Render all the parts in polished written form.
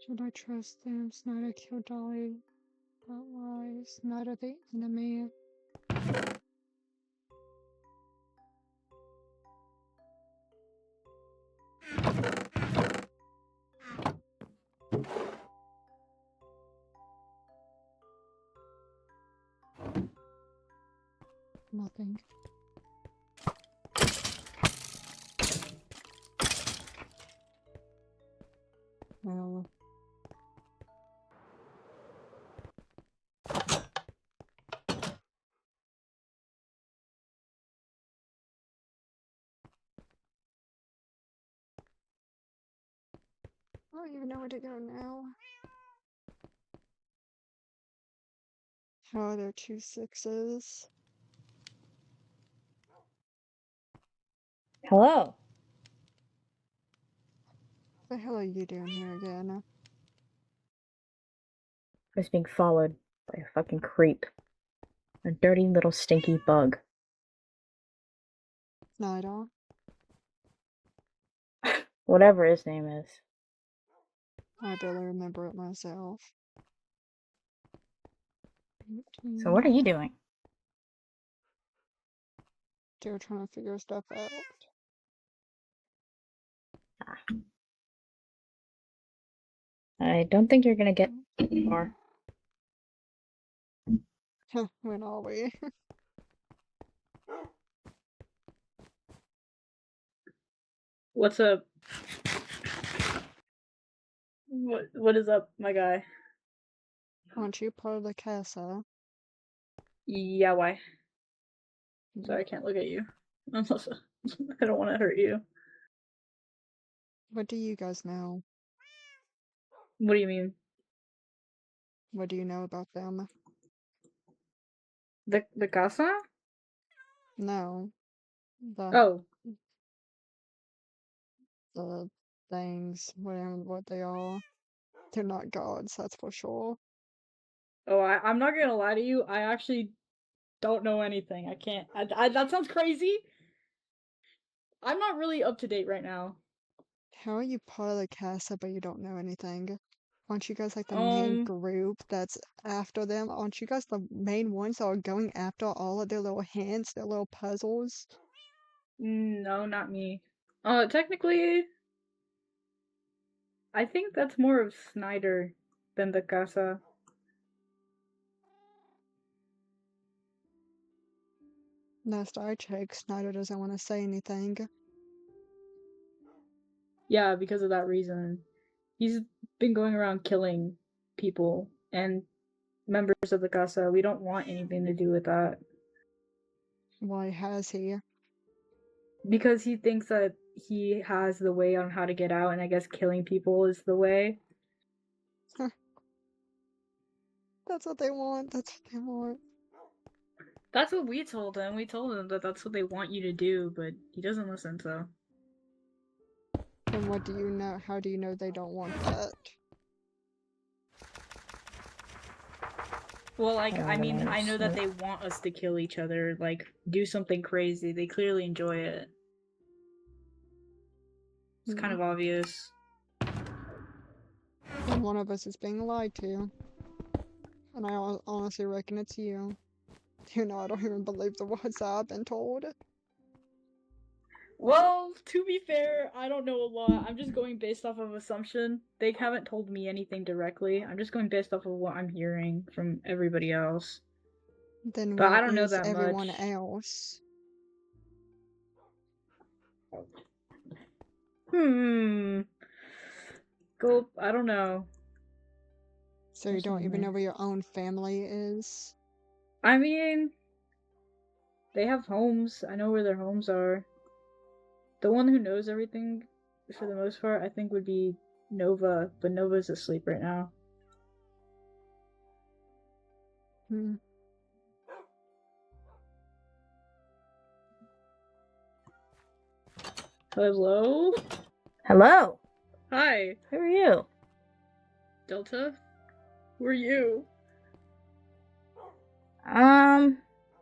Should I trust them? Snyder killed Dolly. But why? Snyder the enemy. Nothing. Well. I don't even know where to go now. How are there 2 6s? Hello. What the hell are you doing here again? I was being followed by a fucking creep. A dirty little stinky bug. Snyder? Whatever his name is. I barely remember it myself. So what are you doing? Still trying to figure stuff out. I don't think you're gonna get far. When are we? What's up? What is up, my guy? Aren't you part of the casa? Yeah, why? Sorry, I can't look at you. I don't want to hurt you. What do you guys know? What do you mean? What do you know about them? The casa? No. Oh, The things, whatever what they are. They're not gods, that's for sure. I'm not gonna lie to you. I actually don't know anything. I can't. That sounds crazy. I'm not really up to date right now. How are you part of the casa but you don't know anything? Aren't you guys like the main group that's after them? Aren't you guys the main ones that are going after all of their little hints, their little puzzles? No, not me. Technically, I think that's more of Snyder than the casa. Last I checked, Snyder doesn't want to say anything. Yeah, because of that reason. He's been going around killing people and members of the casa. We don't want anything to do with that. Why has he? Because he thinks that he has the way on how to get out, and I guess killing people is the way. That's what they want. That's what they want. That's what we told him. We told him that that's what they want you to do, but he doesn't listen, so. And what do you know? How do you know they don't want that? Well, like, I mean, I know that they want us to kill each other, like, do something crazy. They clearly enjoy it. It's kind of obvious. And one of us is being lied to. And I honestly reckon it's you. You know, I don't even believe the words I've been told. Well, to be fair, I don't know a lot. I'm just going based off of assumption. They haven't told me anything directly. I'm just going based off of what I'm hearing from everybody else. Then But I what don't know is that everyone much. else? Go. I don't know. So you don't even know where your own family is? I mean, they have homes. I know where their homes are. The one who knows everything, for the most part, I think would be Nova, but Nova's asleep right now. Hello? Hello! Hi! Who are you? Delta? Who are you?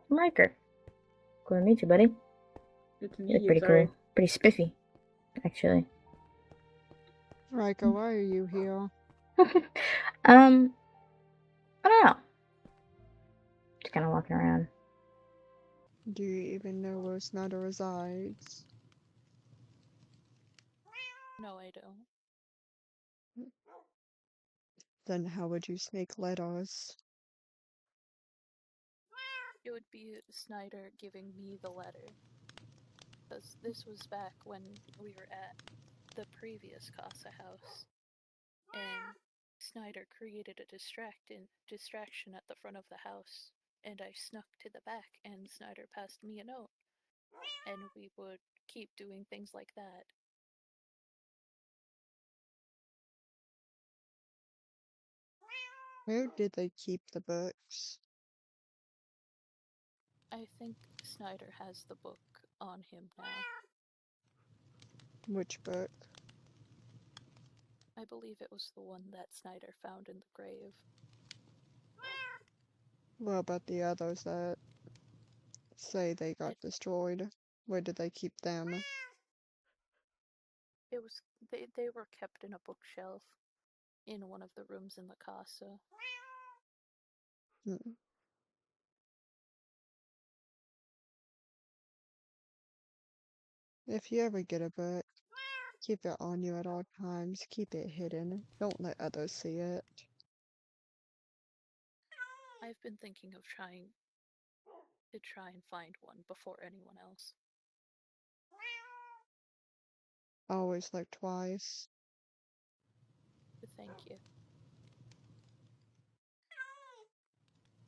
Riker. Cool to meet you, buddy. Good to You meet look you, pretty sorry. cool. Pretty spiffy, actually. Riker, why are you here? I don't know. Just kind of walking around. Do you even know where Snyder resides? No, I don't. Then how would you snake letters? It would be Snyder giving me the letter. Because this was back when we were at the previous Casa house. And Snyder created a distraction at the front of the house. And I snuck to the back, and Snyder passed me a note. And we would keep doing things like that. Where did they keep the books? I think Snyder has the book on him now. Which book? I believe it was the one that Snyder found in the grave. What about the others that say they got destroyed? Where did they keep them? It was they were kept in a bookshelf in one of the rooms in the casa. Hmm. If you ever get a book, keep it on you at all times. Keep it hidden. Don't let others see it. I've been thinking of trying and find one before anyone else. Always look twice. Thank you.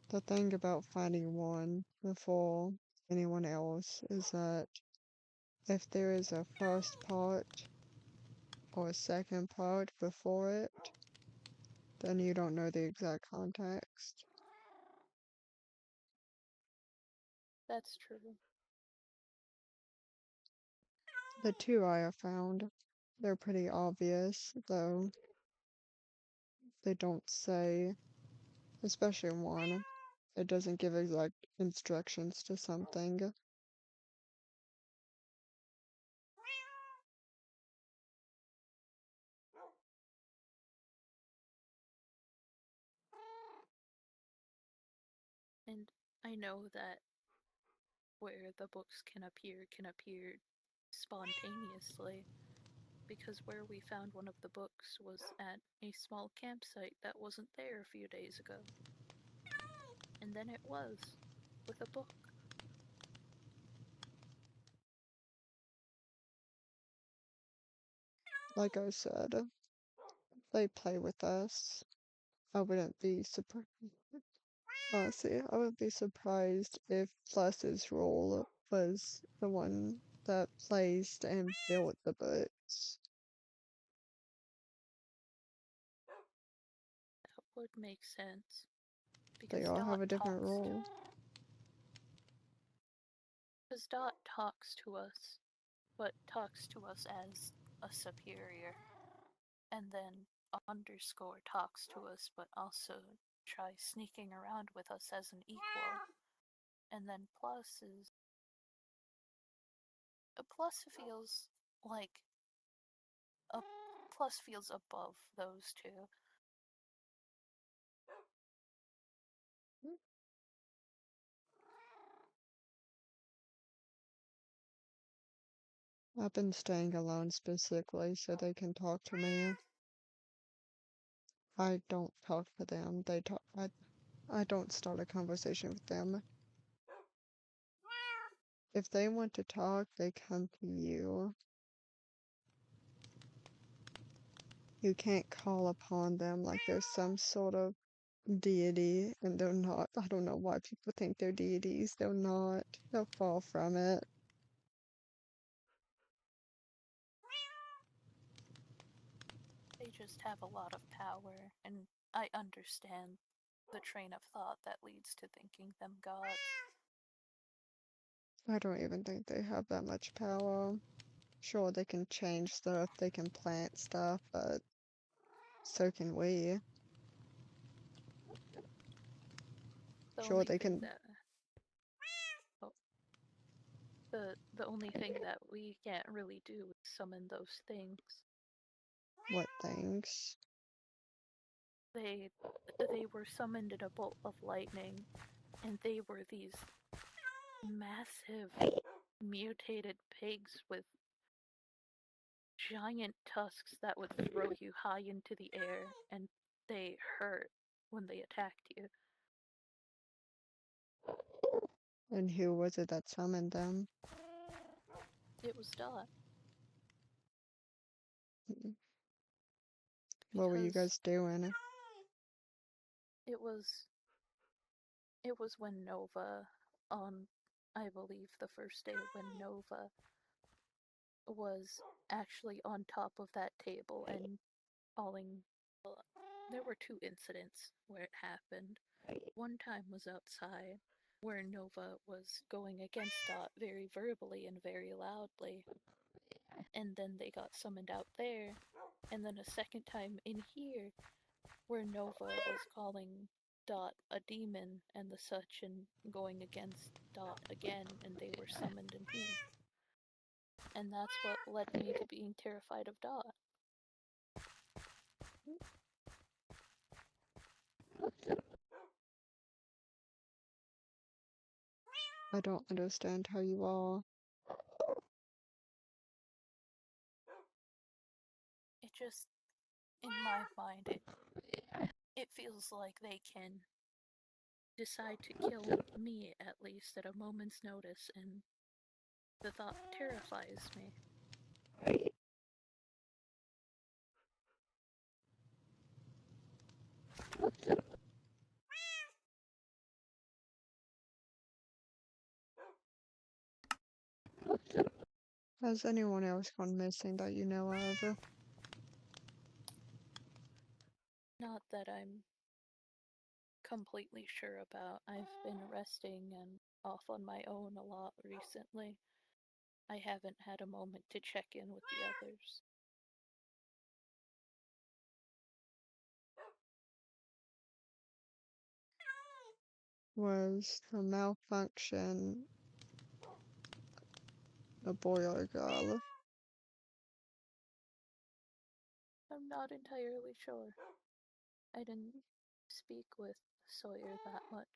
The thing about finding one before anyone else is that if there is a first part or a second part before it, then you don't know the exact context. That's true. The two I have found, they're pretty obvious, though they don't say, especially one, it doesn't give exact instructions to something. And I know that where the books can appear spontaneously, because where we found one of the books was at a small campsite that wasn't there a few days ago. And then it was, with a book. Like I said, they play with us. I wouldn't be surprised. Honestly, I would be surprised if Plus's role was the one that placed and built the books. That would make sense. They Because all Dot have a different talks to role. because Dot talks to us, but talks to us as a superior. And then underscore talks to us, but also tries sneaking around with us as an equal. And then plus feels like a plus feels above those two. I've been staying alone specifically so they can talk to me. I don't talk to them. They talk. I don't start a conversation with them. If they want to talk, they come to you. You can't call upon them like there's some sort of deity, and they're not. I don't know why people think they're deities. They're not. They'll fall from it. They just have a lot of power, and I understand the train of thought that leads to thinking them gods. I don't even think they have that much power. Sure, they can change stuff, they can plant stuff, but so can we. The Sure, only they thing can. that oh, the only thing that we can't really do is summon those things. What things? they were summoned in a bolt of lightning, and they were these massive mutated pigs with giant tusks that would throw you high into the air, and they hurt when they attacked you. And who was it that summoned them? It was Dot. What were you Because guys doing? it was when Nova, on I believe the first day when Nova was actually on top of that table and calling. There were two incidents where it happened. One time was outside, where Nova was going against Dot very verbally and very loudly, and then they got summoned out there. And then a second time in here, where Nova was calling Dot a demon and the such, and going against Dot again, and they were summoned in here. And that's what led me to being terrified of Dot. I don't understand how you are. It just, in my mind, it feels like they can decide to kill me, at least at a moment's notice, and the thought terrifies me. Has anyone else gone missing that you know of? Not that I'm completely sure about. I've been resting and off on my own a lot recently. I haven't had a moment to check in with the others. Was the malfunction a boy or a girl? I'm not entirely sure. I didn't speak with Sawyer that much.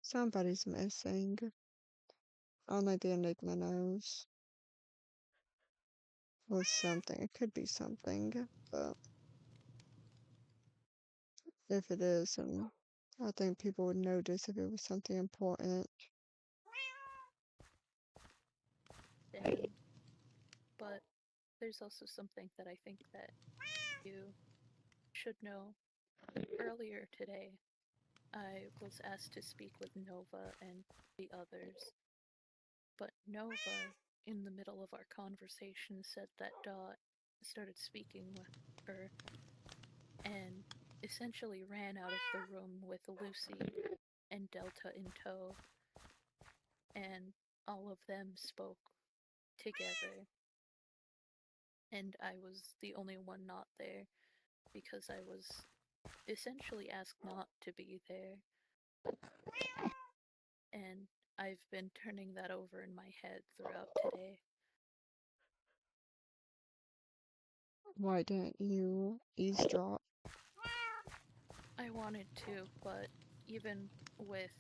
Somebody's missing. Only the Enigma knows. Or something. It could be something, but if it is, and I think people would notice if it was something important. And, but there's also something that I think that you should know. Earlier today, I was asked to speak with Nova and the others, but Nova, in the middle of our conversation, said that Dot started speaking with her and essentially ran out of the room with Lucy and Delta in tow, and all of them spoke together, and I was the only one not there because I was essentially asked not to be there, and I've been turning that over in my head throughout today. Why didn't you eavesdrop? I wanted to, but even with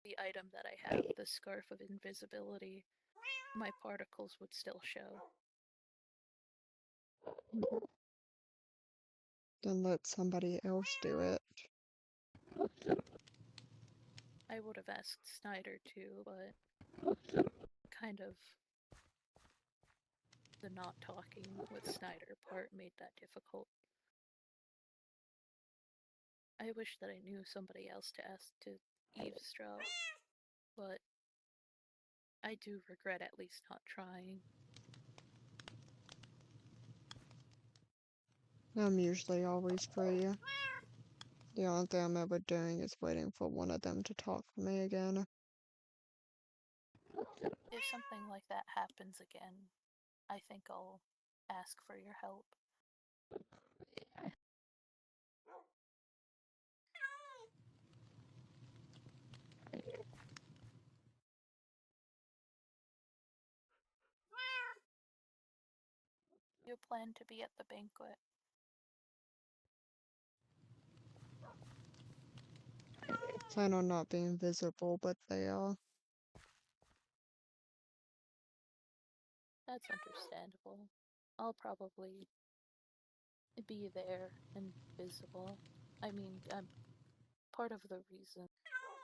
the item that I have, the Scarf of Invisibility, my particles would still show. Then let somebody else do it. I would have asked Snyder too, but kind of the not talking with Snyder part made that difficult. I wish that I knew somebody else to ask to eavesdrop, but I do regret at least not trying. I'm usually always free. The only thing I'm ever doing is waiting for one of them to talk to me again. If something like that happens again, I think I'll ask for your help. You plan to be at the banquet. Plan on not being visible, but they are. That's understandable. I'll probably be there and visible. I mean, part of the reason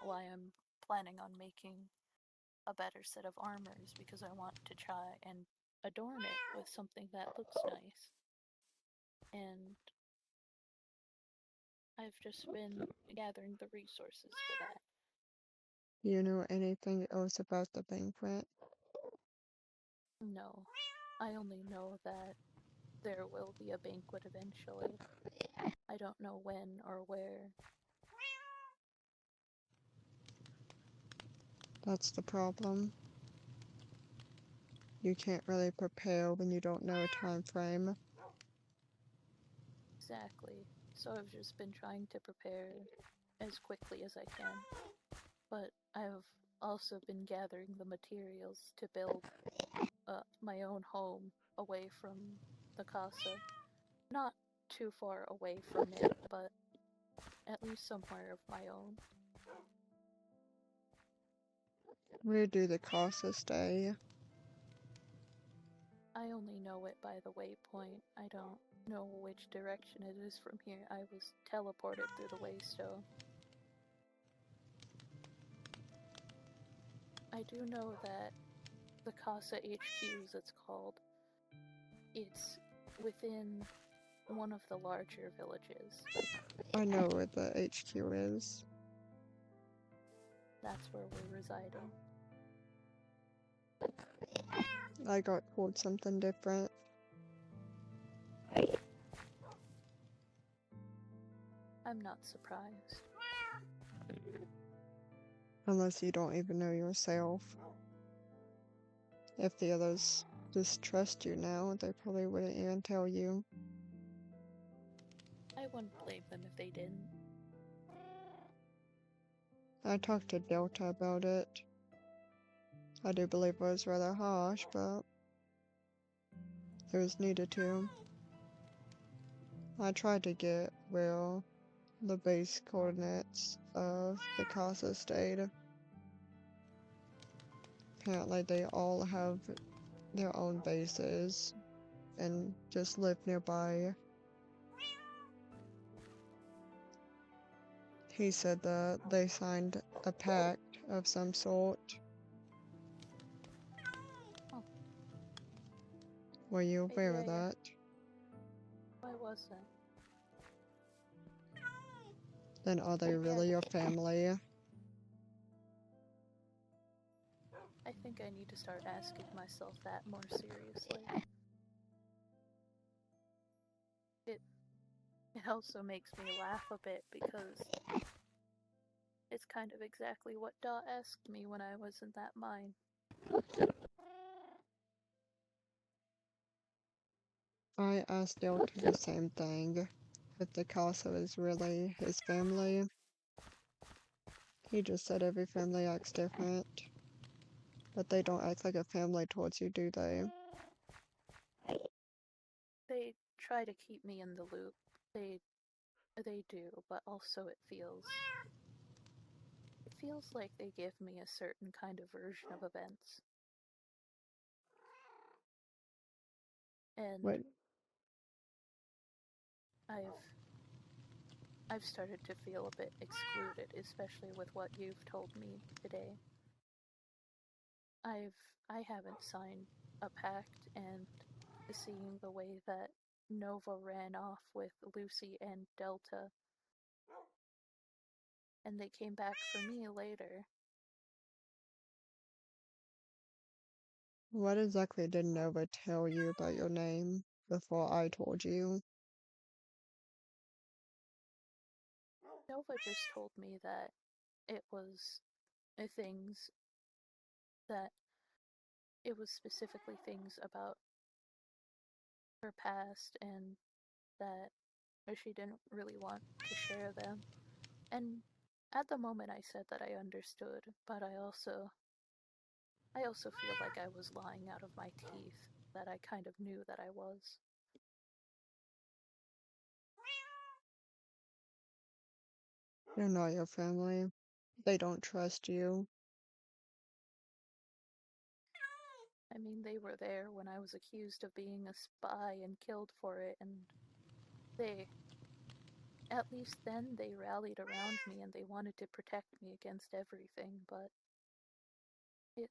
why I'm planning on making a better set of armor is because I want to try and adorn it with something that looks nice. And I've just been gathering the resources for that. You know anything else about the banquet? No, I only know that there will be a banquet eventually. I don't know when or where. That's the problem. You can't really prepare when you don't know a time frame. Exactly. So I've just been trying to prepare as quickly as I can. But I've also been gathering the materials to build my own home away from the casa. Not too far away from it, but at least somewhere of my own. Where do the Casa stay? I only know it by the waypoint. I don't know which direction it is from here. I was teleported through the waystone. I do know that the Casa HQ, as it's called, it's within one of the larger villages. I know where the HQ is. That's where we're residing. I got told something different. I'm not surprised. Unless you don't even know yourself. If the others distrust you now, they probably wouldn't even tell you. I wouldn't blame them if they didn't. I talked to Delta about it. I do believe it was rather harsh, but it was needed to. I tried to get where the base coordinates of the Casa stayed. Apparently they all have their own bases and just live nearby. He said that they signed a pact of some sort. Oh. Were you Maybe aware of that? I wasn't. Then are they Maybe really your family? I think I need to start asking myself that more seriously. It also makes me laugh a bit because it's kind of exactly what Dot asked me when I was in that mine. I asked Delta the same thing. If the Casa is really his family. He just said every family acts different. But they don't act like a family towards you, do they? They try to keep me in the loop. They do, but also it feels like they give me a certain kind of version of events. And What? I've started to feel a bit excluded, especially with what you've told me today. I haven't signed a pact, and seeing the way that Nova ran off with Lucy and Delta, and they came back for me later. What exactly did Nova tell you about your name before I told you? Nova just told me that it was things that it was specifically things about her past and that she didn't really want to share them. And at the moment I said that I understood, but I also feel like I was lying out of my teeth, that I kind of knew that I was. They're not your family. They don't trust you. I mean, they were there when I was accused of being a spy and killed for it, and they, at least then, they rallied around me and they wanted to protect me against everything, but it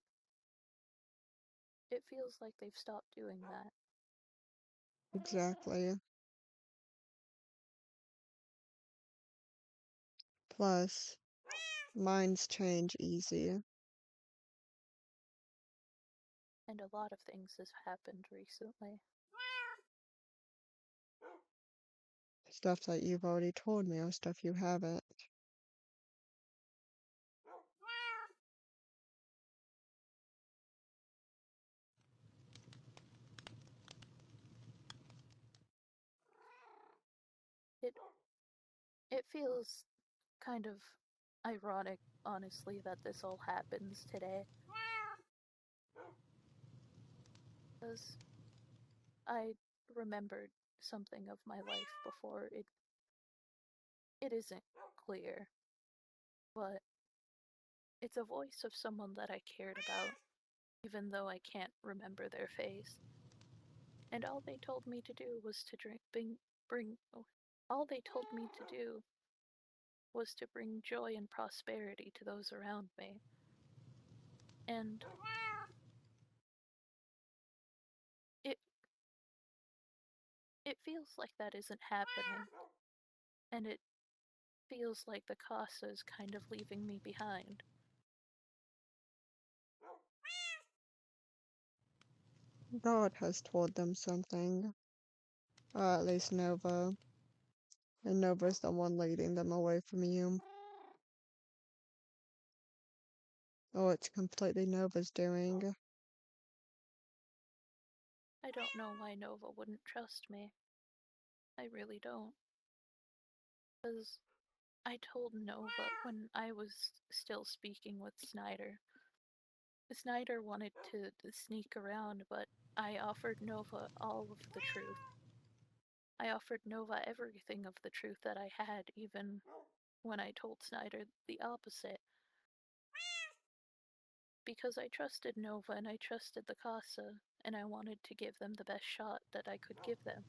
it feels like they've stopped doing that. Exactly. Plus, minds change easy. And a lot of things has happened recently. Stuff that you've already told me or stuff you haven't. It it feels kind of ironic, honestly, that this all happens today. Because I remembered something of my life before. It isn't clear, but it's a voice of someone that I cared about, even though I can't remember their face. And all they told me to do was to all they told me to do was to bring joy and prosperity to those around me. And it it feels like that isn't happening. And it feels like the Casa is kind of leaving me behind. God has told them something. Or at least Nova. And Nova's the one leading them away from you. Oh, it's completely Nova's doing. I don't know why Nova wouldn't trust me. I really don't. Because I told Nova when I was still speaking with Snyder. Snyder wanted to sneak around, but I offered Nova all of the truth. I offered Nova everything of the truth that I had, even when I told Snyder the opposite. Because I trusted Nova and I trusted the Casa, and I wanted to give them the best shot that I could give them.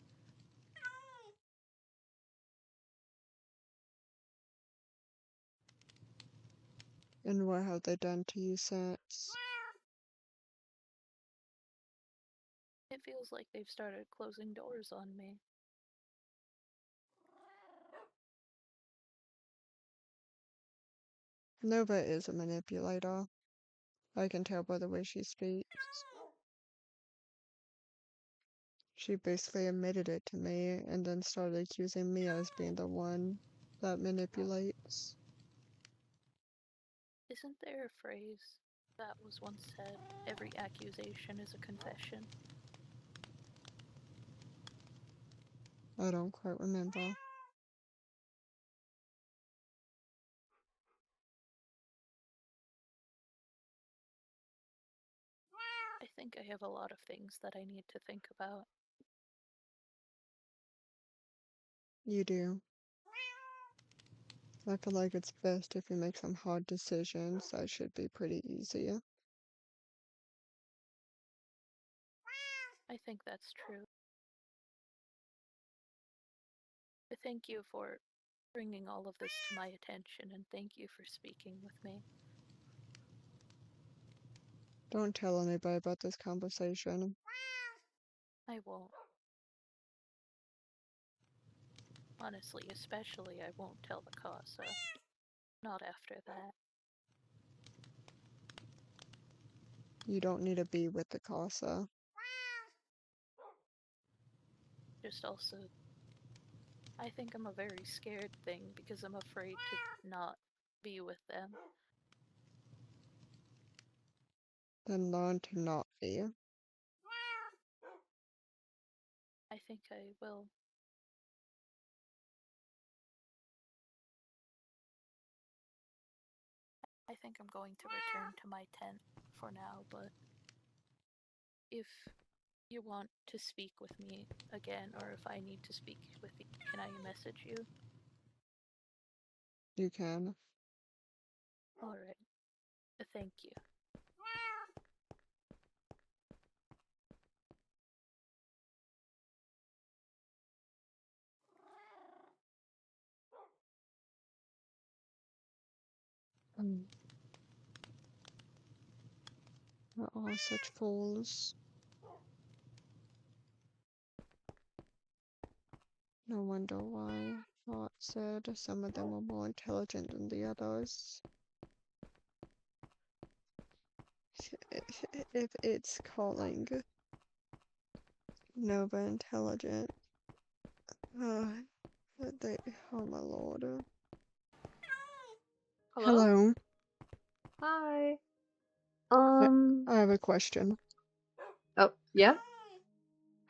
And what have they done to you since? It feels like they've started closing doors on me. Nova is a manipulator. I can tell by the way she speaks. She basically admitted it to me and then started accusing me as being the one that manipulates. Isn't there a phrase that was once said, every accusation is a confession? I don't quite remember. I think I have a lot of things that I need to think about. You do. I feel like it's best if you make some hard decisions. That should be pretty easy. I think that's true. I thank you for bringing all of this to my attention, and thank you for speaking with me. Don't tell anybody about this conversation. I won't. Honestly, especially I won't tell the Casa. Not after that. You don't need to be with the Casa. Just also, I think I'm a very scared thing because I'm afraid to not be with them. Then learn to not be. I think I will. I think I'm going to return to my tent for now, but if you want to speak with me again, or if I need to speak with you, can I message you? You can. Alright. Thank you. They're all such fools. No wonder why Hart said some of them were more intelligent than the others. If it's calling Nova intelligent, uh, they, oh my lord. Hello? Hello, Hi. I have a question. Oh, yeah?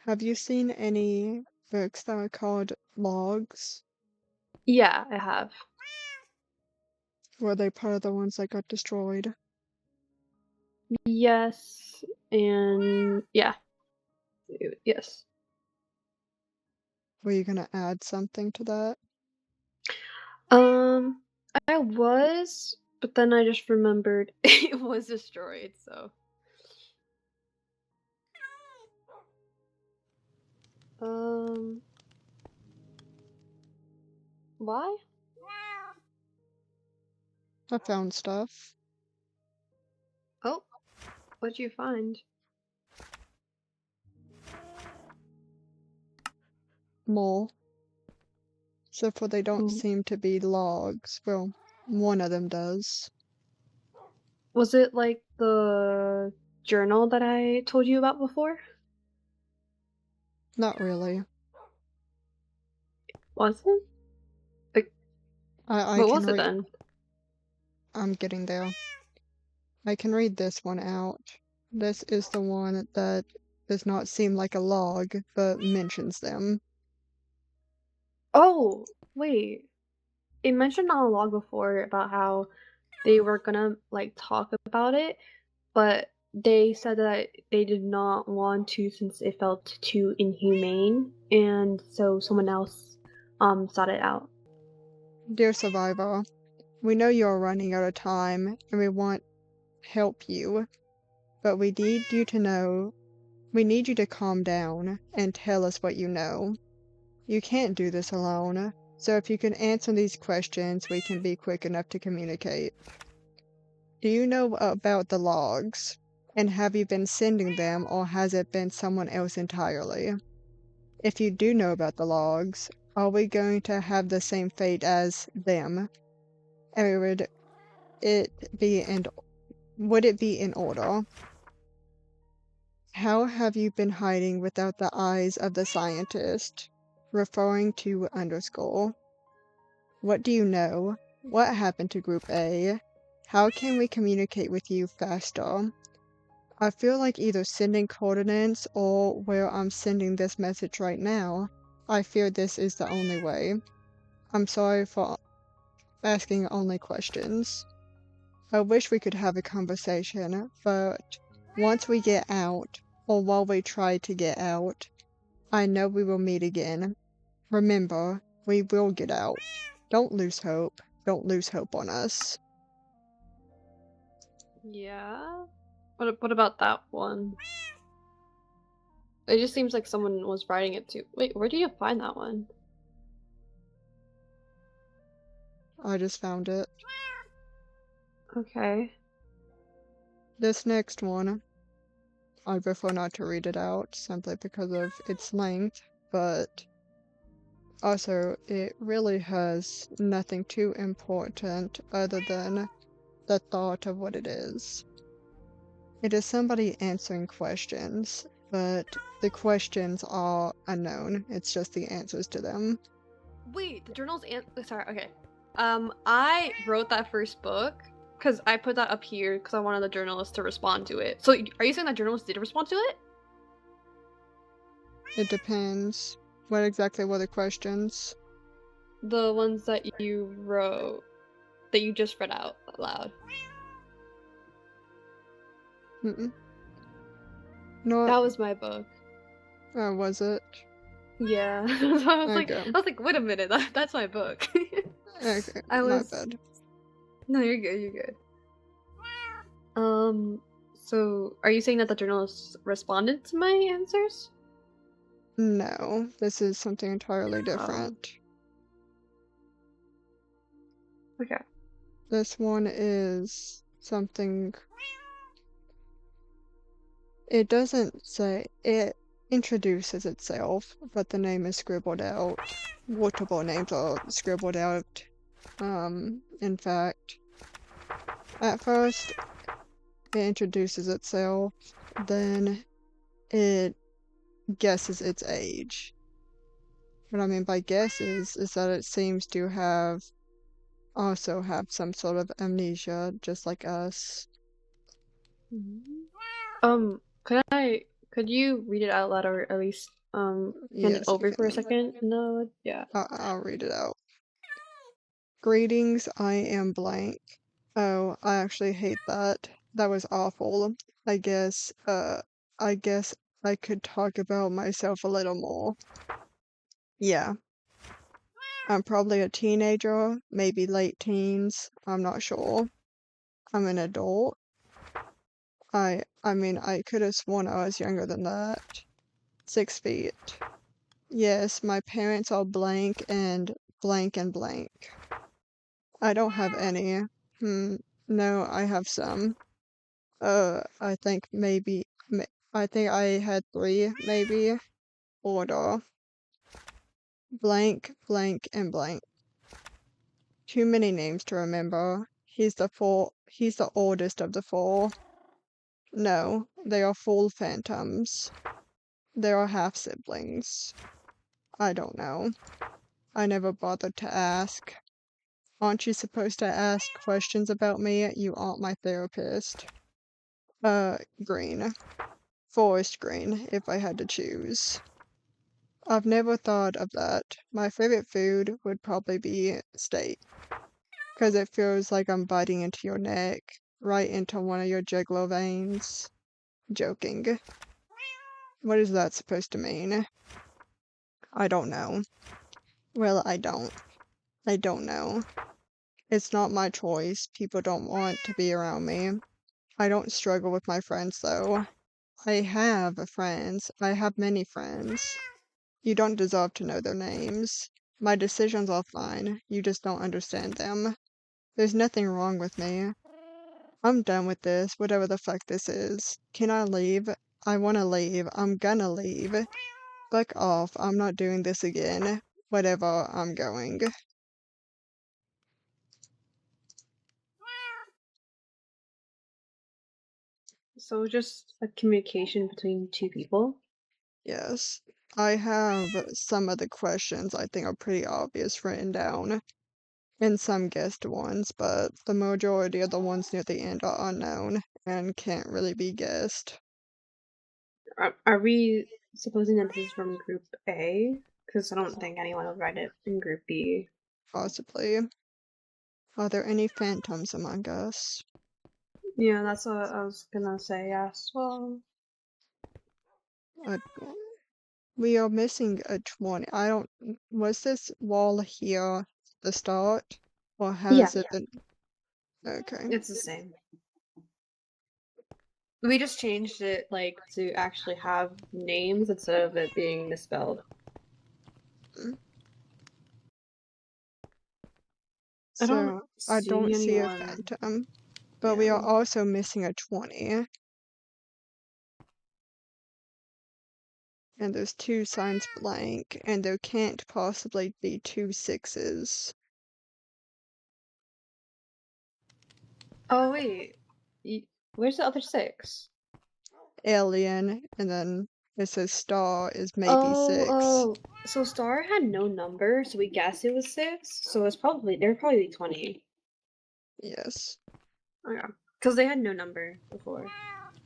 Have you seen any books that are called logs? Yeah, I have. Were they part of the ones that got destroyed? Yes, and yeah. Yes. Were you gonna add something to that? Um, I was, but then I just remembered it was destroyed, so. Um, why? I found stuff. Oh, what'd you find? More. Except for they don't Mm, seem to be logs. Well, one of them does. Was it like the journal that I told you about before? Not really. Was it? Like, I what can was it read. then? I'm getting there. I can read this one out. This is the one that does not seem like a log, but mentions them. Oh, wait. It mentioned on a log before about how they were gonna like talk about it, but they said that they did not want to since it felt too inhumane, and so someone else sought it out. Dear Survivor, we know you are running out of time and we want help you, but we need you to calm down and tell us what you know. You can't do this alone, so if you can answer these questions, we can be quick enough to communicate. Do you know about the logs? And have you been sending them, or has it been someone else entirely? If you do know about the logs, are we going to have the same fate as them? And it be in would it be in order? How have you been hiding without the eyes of the scientist? Referring to underscore. What do you know? What happened to Group A? How can we communicate with you faster? I feel like either sending coordinates or where I'm sending this message right now. I fear this is the only way. I'm sorry for asking only questions. I wish we could have a conversation, but once we get out, or while we try to get out, I know we will meet again. Remember, we will get out. Don't lose hope. Don't lose hope on us. Yeah. What about that one? It just seems like someone was writing it too. Wait, where do you find that one? I just found it. Okay. This next one, I prefer not to read it out simply because of its length, but also it really has nothing too important other than the thought of what it is. It is somebody answering questions, but the questions are unknown. It's just the answers to them. Wait, the journal's sorry, okay. I wrote that first book because I put that up here because I wanted the journalist to respond to it. So, are you saying that journalist did respond to it? It depends. What exactly were the questions? The ones that you wrote, that you just read out loud. Mm-mm. No, That was my book. was it? Yeah. So I was Okay. like, wait a minute, that's my book. Okay, I my was. bad. No, you're good. You're good. So are you saying that the journalists responded to my answers? No, this is something entirely Oh, different. okay. This one is something. It doesn't say, it introduces itself, but the name is scribbled out. Multiple names are scribbled out. In fact, at first it introduces itself, then it guesses its age. What I mean by guesses is that it seems to also have some sort of amnesia, just like us. Could you read it out loud or at least hand it Yes, I over for a can. second? No, yeah. I'll read it out. Greetings, I am blank. Oh, I actually hate that. That was awful. I guess, I guess I could talk about myself a little more. Yeah, I'm probably a teenager, maybe late teens, I'm not sure. I'm an adult. I mean, I could have sworn I was younger than that. 6 feet. Yes, my parents are blank and blank and blank. I don't have any. No, I have some. I think I think I had three, maybe. Order. Blank, blank, and blank. Too many names to remember. He's the oldest of the four. No, they are full phantoms. They are half siblings. I don't know. I never bothered to ask. Aren't you supposed to ask questions about me? You aren't my therapist. Green. Forest green, if I had to choose. I've never thought of that. My favorite food would probably be steak. 'Cause it feels like I'm biting into your neck, right into one of your jugular veins. Joking. What is that supposed to mean? I don't know. Well, I don't. I don't know. It's not my choice. People don't want to be around me. I don't struggle with my friends, though. I have friends. I have many friends. You don't deserve to know their names. My decisions are fine. You just don't understand them. There's nothing wrong with me. I'm done with this, whatever the fuck this is. Can I leave? I wanna leave. I'm gonna leave. Fuck off. I'm not doing this again. Whatever, I'm going. So just a communication between two people? Yes. I have some of the questions I think are pretty obvious written down, and some guessed ones, but the majority of the ones near the end are unknown and can't really be guessed. Are we supposing that this is from Group A? Because I don't think anyone would write it in Group B. Possibly. Are there any phantoms among us? Yeah, that's what I was gonna say, yes. Well, Uh, we are missing a 20. I don't. Was this wall here the start? Or yeah, has it been? Okay. it's the same. We just changed it, like, to actually have names instead of it being misspelled. Mm. I don't So I see don't see a anyone. phantom, but we Yeah. are also missing a 20. And there's two signs blank, and there can't possibly be two sixes. Oh, wait. Where's the other 6? Alien, and then it says star is maybe Oh, 6. so Star had no number, so we guessed it was 6. So it's probably they're probably 20. Yes. Okay, because they had no number before,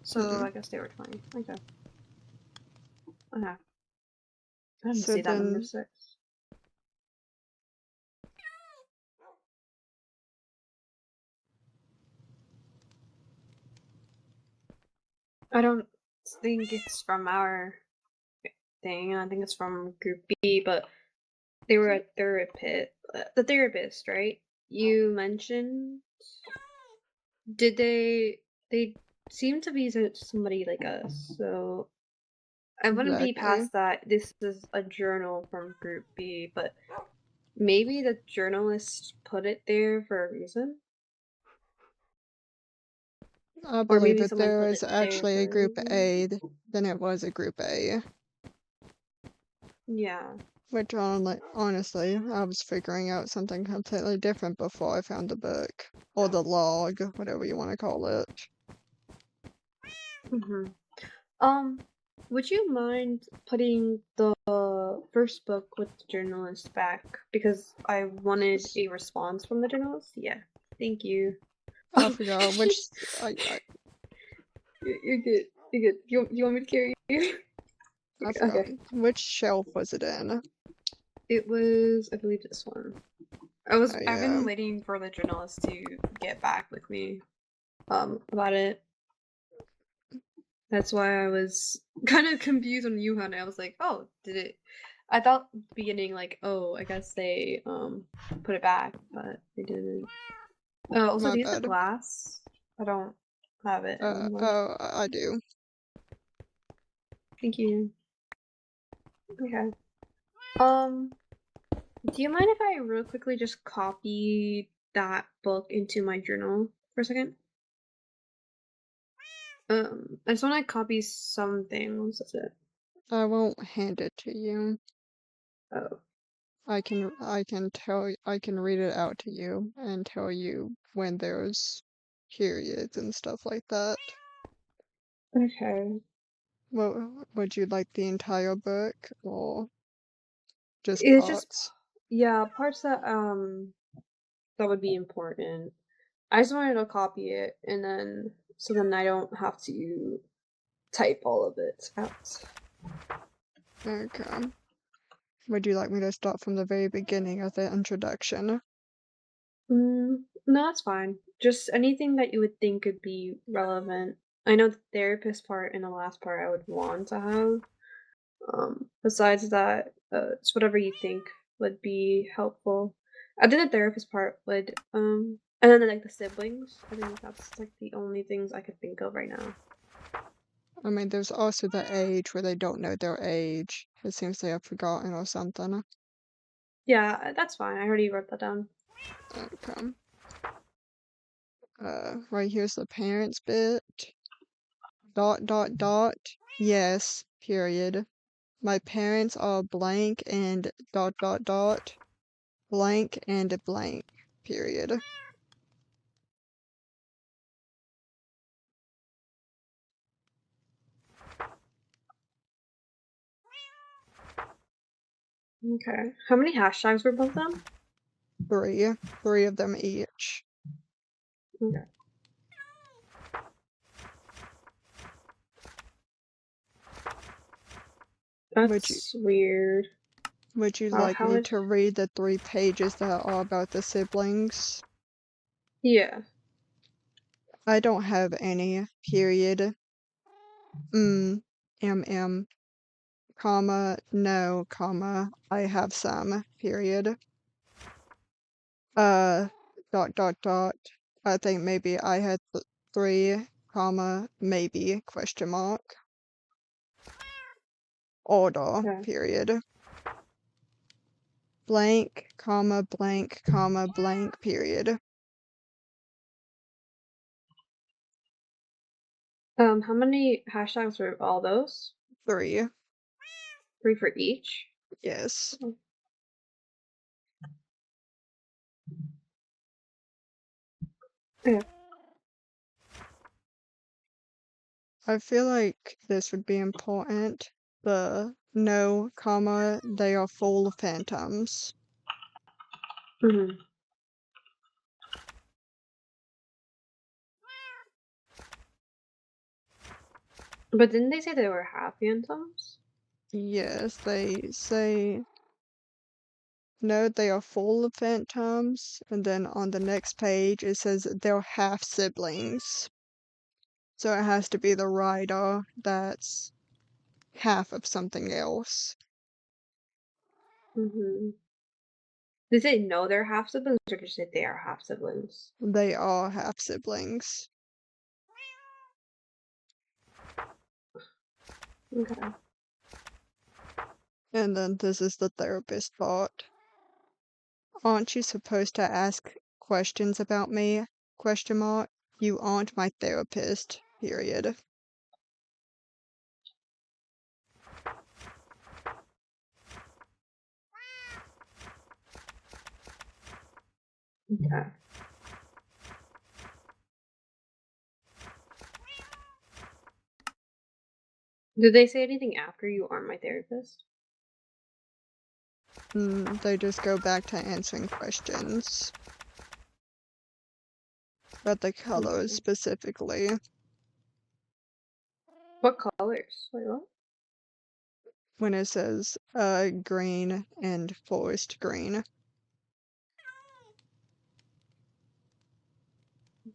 so Mm. I guess they were 20. Okay. Okay. I didn't So see that number then, 6. I don't think it's from our thing. I think it's from Group B, but they were at the therapist, right? You mentioned, did they seem to be somebody like us, so I wouldn't be Exactly. past that. This is a journal from Group B, but maybe the journalist put it there for a reason? I Or believe maybe if someone there put was it there actually for a a group reason? A, then it was a group A. Yeah. Which honestly, I was figuring out something completely different before I found the book. Or the log, whatever you want to call it. Mm-hmm. Um, would you mind putting the first book with the journalist back? Because I wanted a response from the journalist. Yeah. Thank you. I forgot which. I You're good. You're good. You want me to carry you? I forgot Okay. which shelf was it in. It was, I believe, this one. Oh I've yeah, been waiting for the journalist to get back with me, about it. That's why I was kind of confused when you had it. I was like, oh, did it? I thought at the beginning, like, oh, I guess they, put it back, but they didn't. Also, my do you use the bad. glass? I don't have it anymore. Oh, I do. Thank you. Okay. Um, do you mind if I real quickly just copy that book into my journal for a second? I just want to copy some things. That's it. I won't hand it to you. Oh, I can I can read it out to you and tell you when there's periods and stuff like that. okay. Well, would you like the entire book or just It's just, parts? yeah, parts that would be important. I just wanted to copy it and then so then I don't have to type all of it out. Okay. Would you like me to start from the very beginning of the introduction? No, that's fine. Just anything that you would think could be relevant. I know the therapist part and the last part I would want to have. Besides that, it's whatever you think would be helpful. I think the therapist part would, and then like the siblings. I think that's like the only things I could think of right now. I mean, there's also the age where they don't know their age. It seems they have forgotten or something. Yeah, that's fine. I already wrote that down. Okay. Right here's the parents bit. Dot, dot, dot. Yes, period. My parents are blank and dot, dot, dot. Blank and blank, period. Okay. How many hashtags were both them? Three of them each. Okay. Would you That's weird. would you Wow, like how me much? to read the 3 pages that are about the siblings? Yeah. I don't have any, period. Comma, no, comma, I have some, period. Dot, dot, dot. I think maybe I had 3, comma, maybe, question mark. Order, Okay. period. Blank, comma, blank, period. How many hashtags were all those? 3, 3 for each? yes. Oh, okay. I feel like this would be important. The no, comma, they are full phantoms. Mhm. But didn't they say they were half phantoms? Yes, they say no, they are full of phantoms, and then on the next page it says they're half siblings. So it has to be the writer that's half of something else. Mhm. Did they know they're half siblings, or just say they are half siblings? They are half siblings. Okay. And then this is the therapist part. Aren't you supposed to ask questions about me? Question mark. You aren't my therapist. Period. Okay. Did they say anything after you aren't my therapist? They just go back to answering questions. About the colors specifically. What colors? Wait, what? When it says green and forest green.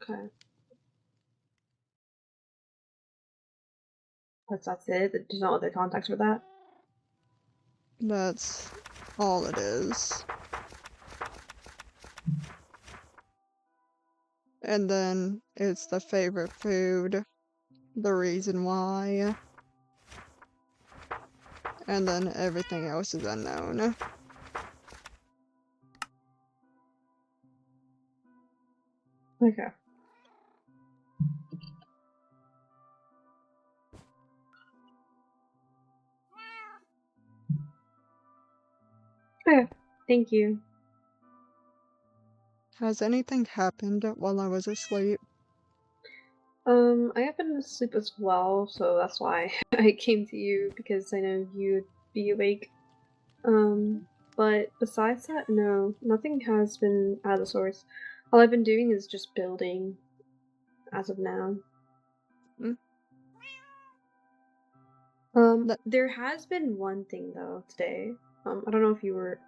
Okay. That's it? There's no other context for that? That's all it is. And then it's the favorite food, the reason why, and then everything else is unknown. Okay. Okay. Thank you. Has anything happened while I was asleep? I have been asleep as well, so that's why I came to you, because I know you'd be awake. But besides that, no, nothing has been out of the source. All I've been doing is just building as of now. Hmm? There has been one thing though today. I don't know if you were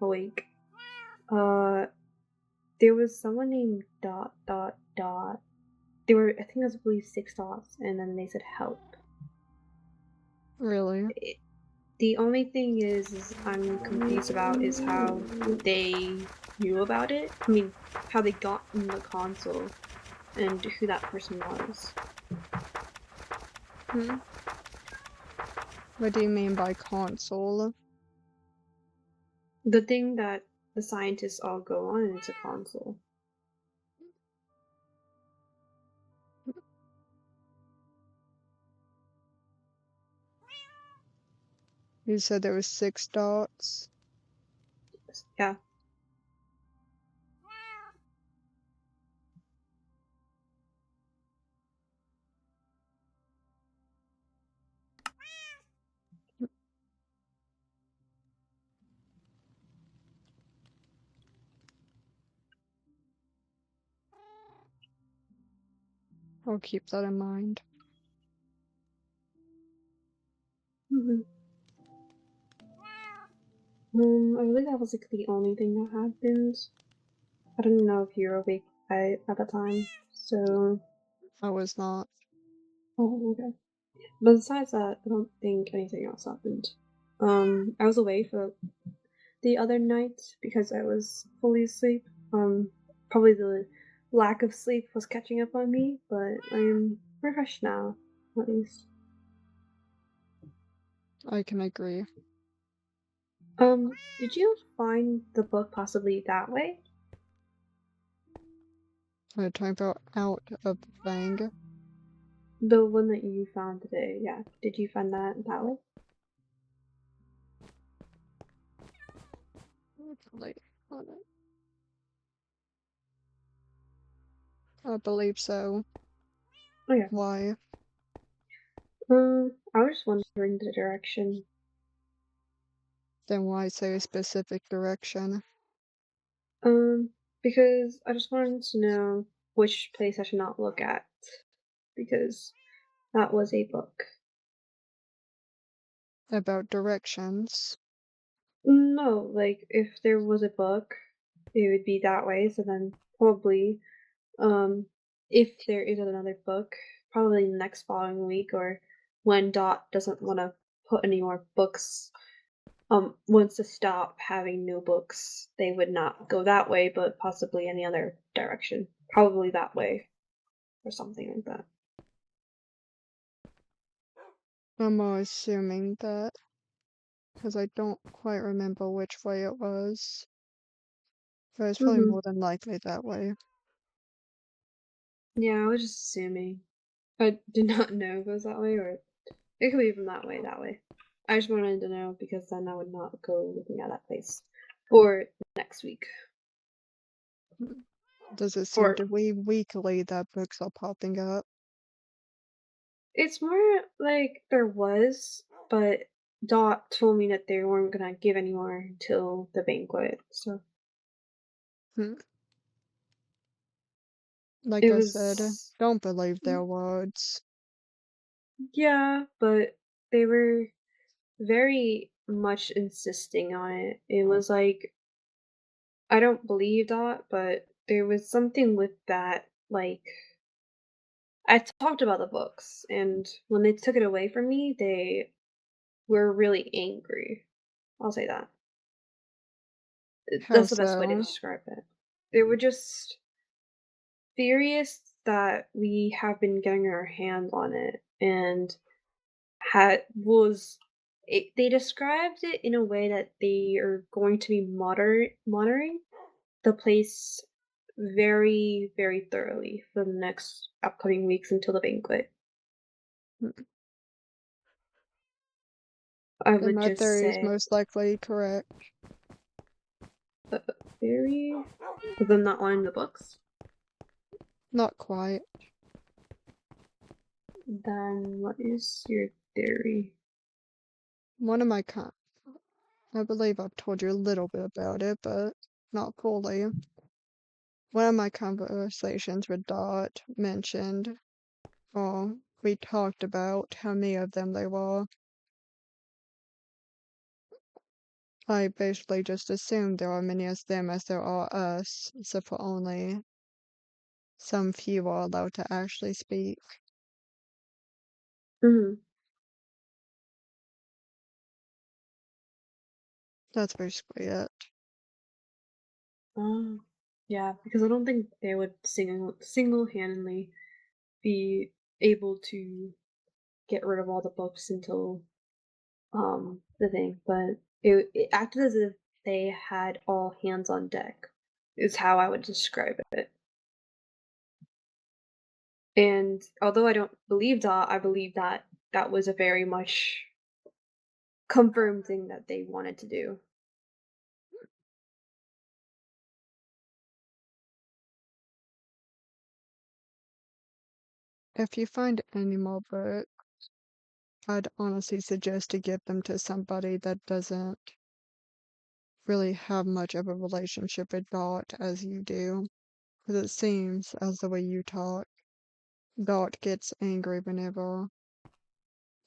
awake. There was someone named dot dot dot. There were, I think it was, I believe, 6 dots, and then they said help. Really? The only thing is I'm confused about is how they knew about it. I mean, how they got in the console and who that person was. What do you mean by console? The thing that the scientists all go on is a console. You said there was 6 dots? Yeah. I'll keep that in mind. I believe that was like the only thing that happened. I don't know if you were awake at that time, so. I was not. Oh, okay. But besides that, I don't think anything else happened. I was away for the other night because I was fully asleep. Probably the lack of sleep was catching up on me, but I am refreshed now, at least. I can agree. Did you find the book possibly that way? Are you talking about Out of the Fang? The one that you found today, yeah. Did you find that way? Like, hold on. I believe so. Okay. Why? I was just wondering the direction. Then why say a specific direction? Because I just wanted to know which place I should not look at, because that was a book. About directions? No, like, if there was a book, it would be that way, so then probably, if there is another book, probably next following week, or when Dot doesn't want to put any more books wants to stop having no books, they would not go that way, but possibly any other direction. Probably that way or something like that. I'm assuming that, because I don't quite remember which way it was. But it's probably Mm-hmm. more than likely that way. Yeah, I was just assuming. I did not know if it was that way, or it could be from that way. I just wanted to know because then I would not go looking at that place for next week. Does it seem Or to be weekly that books are popping up? it's more like there was, but Dot told me that they weren't gonna give any more until the banquet. So Hmm. Like it I said, was, don't believe their words. yeah, but they were very much insisting on it. It was like, I don't believe Dot, but there was something with that, like, I talked about the books, and when they took it away from me, they were really angry. I'll say that. How That's the best way to so? describe it. They were just furious that we have been getting our hands on it, and had was they described it in a way that they are going to be monitoring the place very, very thoroughly for the next upcoming weeks until the banquet. Hmm. I Then would my just theory is say most likely correct. very of them not wanting the books. Not quite. Then what is your theory? One of my I believe I've told you a little bit about it, but not fully. One of my conversations with Dot mentioned, or we talked about how many of them there were. I basically just assumed there are many as them as there are us, except for only some few are allowed to actually speak. Mhm. That's basically it. Yeah, because I don't think they would single-handedly be able to get rid of all the books until the thing, but it acted as if they had all hands on deck, is how I would describe it. And although I don't believe that, I believe that that was a very much confirmed thing that they wanted to do. If you find any more books, I'd honestly suggest to give them to somebody that doesn't really have much of a relationship with Dot as you do. Because it seems, as the way you talk, Dot gets angry whenever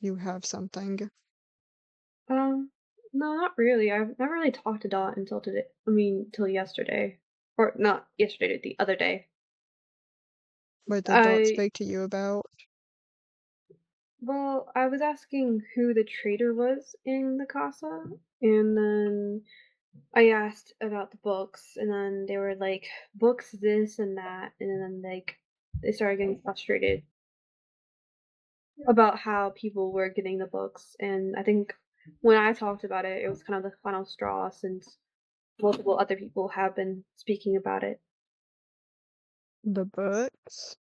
you have something. Um, no, not really. I've never really talked to Dot until today. I mean, till yesterday, or not yesterday, the other day. What did Dot I speak to you about? Well, I was asking who the traitor was in the casa, and then I asked about the books, and then they were like, books this and that, and then like they started getting frustrated about how people were getting the books, and I think when I talked about it, it was kind of the final straw since multiple other people have been speaking about it. The books?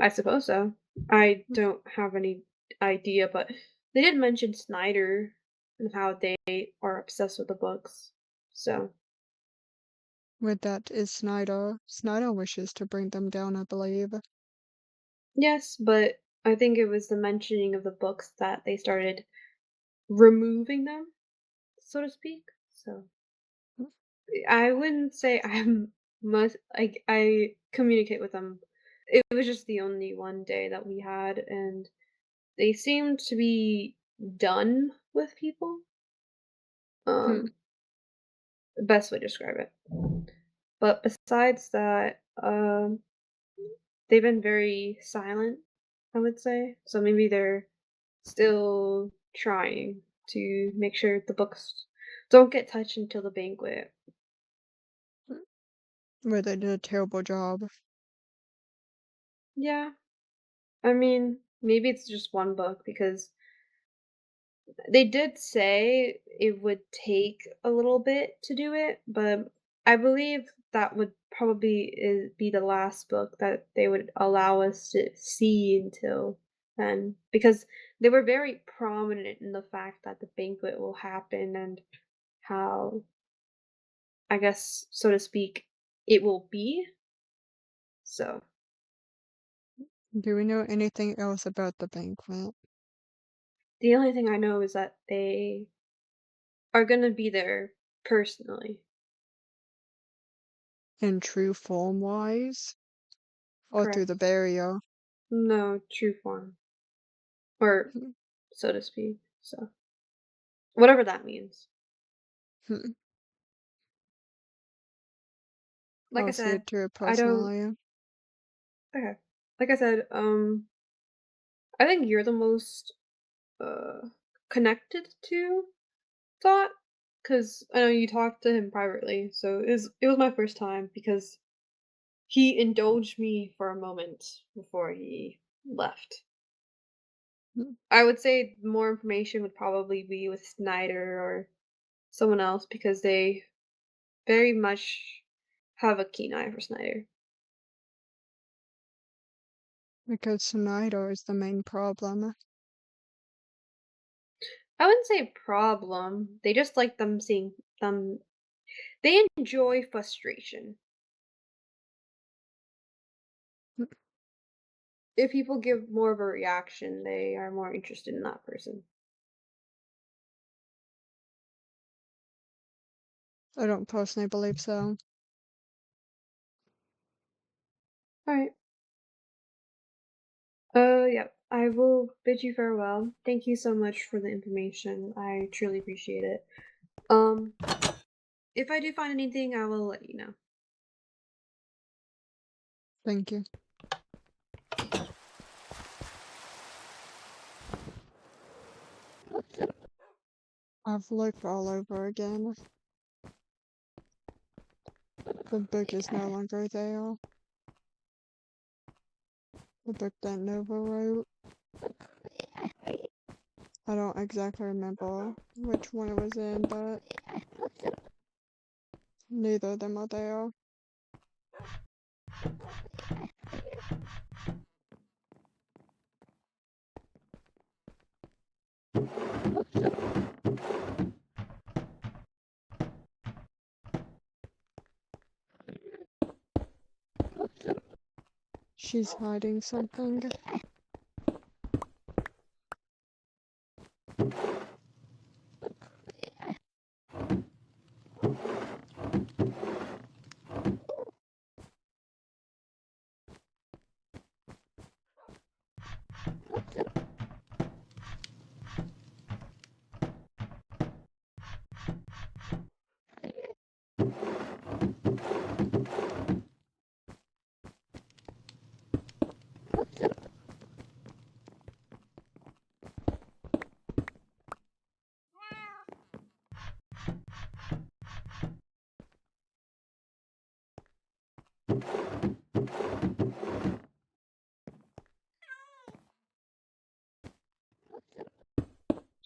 I suppose so. I don't have any idea, but they did mention Snyder and how they are obsessed with the books. So, With that is Snyder. Snyder wishes to bring them down, I believe. yes, but I think it was the mentioning of the books that they started removing them, so to speak. So, I wouldn't say I'm much like I communicate with them. It was just the only one day that we had, and they seemed to be done with people. Hmm. Um, best way to describe it. But besides that, they've been very silent, I would say. So maybe they're still trying. to make sure the books don't get touched until the banquet. Where they did a terrible job. Yeah. I mean, maybe it's just one book because they did say it would take a little bit to do it, but I believe that would probably be the last book that they would allow us to see until then, because they were very prominent in the fact that the banquet will happen and how, I guess, so to speak, it will be. So, Do we know anything else about the banquet? the only thing I know is that they are gonna be there personally. In true form wise? Or through Correct. the barrier? No, true form. Or Hmm. so to speak. So, whatever that means. Hmm. Like I I'll see said, it to it I don't. personally. Okay. Like I said, I think you're the most connected to Thought, because I know you talked to him privately. So it was my first time because he indulged me for a moment before he left. Hmm. I would say more information would probably be with Snyder or someone else because they very much have a keen eye for Snyder. Because Snyder is the main problem. I wouldn't say problem. They just like them seeing them. They enjoy frustration. Hmm. If people give more of a reaction, they are more interested in that person. I don't personally believe so. All right. Yeah. I will bid you farewell. Thank you so much for the information. I truly appreciate it. Um, if I do find anything, I will let you know. Thank you. I've looked all over again. The book is no longer there. The book that Nova wrote. I don't exactly remember which one it was in, but neither of them are there. She's hiding something.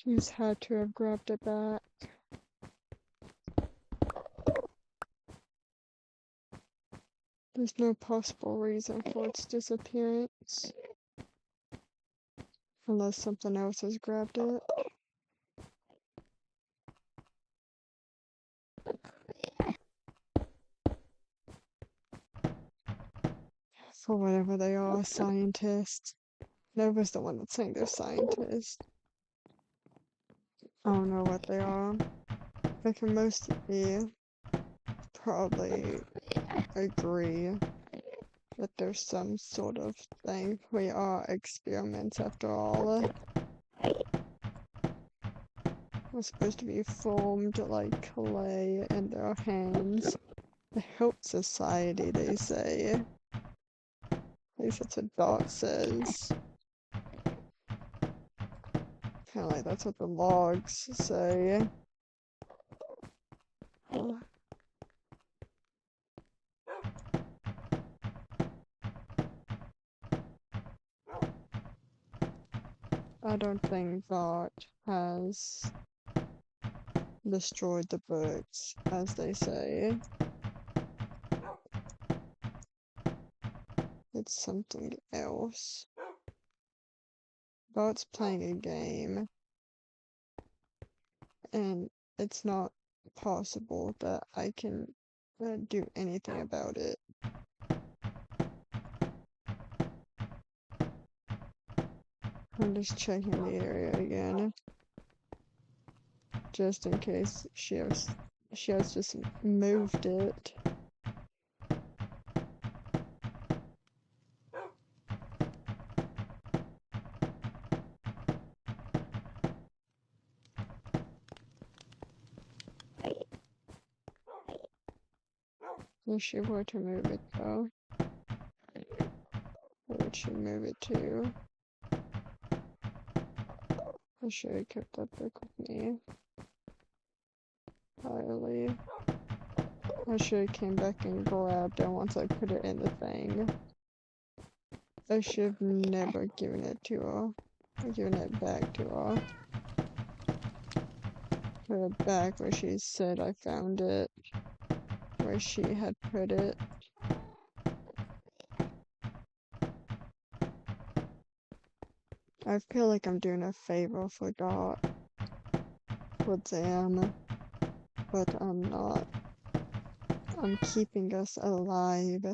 She's had to have grabbed it back. There's no possible reason for its disappearance. Unless something else has grabbed it. For whatever they are, scientists. Nova's the one that's saying they're scientists. I don't know what they are. I can mostly probably agree that there's some sort of thing. We are experiments after all. We're supposed to be formed like clay in their hands. To help society, they say. At least that's what Doc says. Apparently that's what the logs say. I don't think that has destroyed the books, as they say. It's something else. Bart's playing a game, and it's not possible that I can do anything about it. I'm just checking the area again, just in case she has just moved it. If she were to move it though, where would she move it to? I should have kept that book with me. Entirely. I should have came back and grabbed it once I put it in the thing. I should have never given it to her. Or given it back to her. Put it back where she said I found it. Where she had put it. I feel like I'm doing a favor for God. For them. But I'm not. I'm keeping us alive.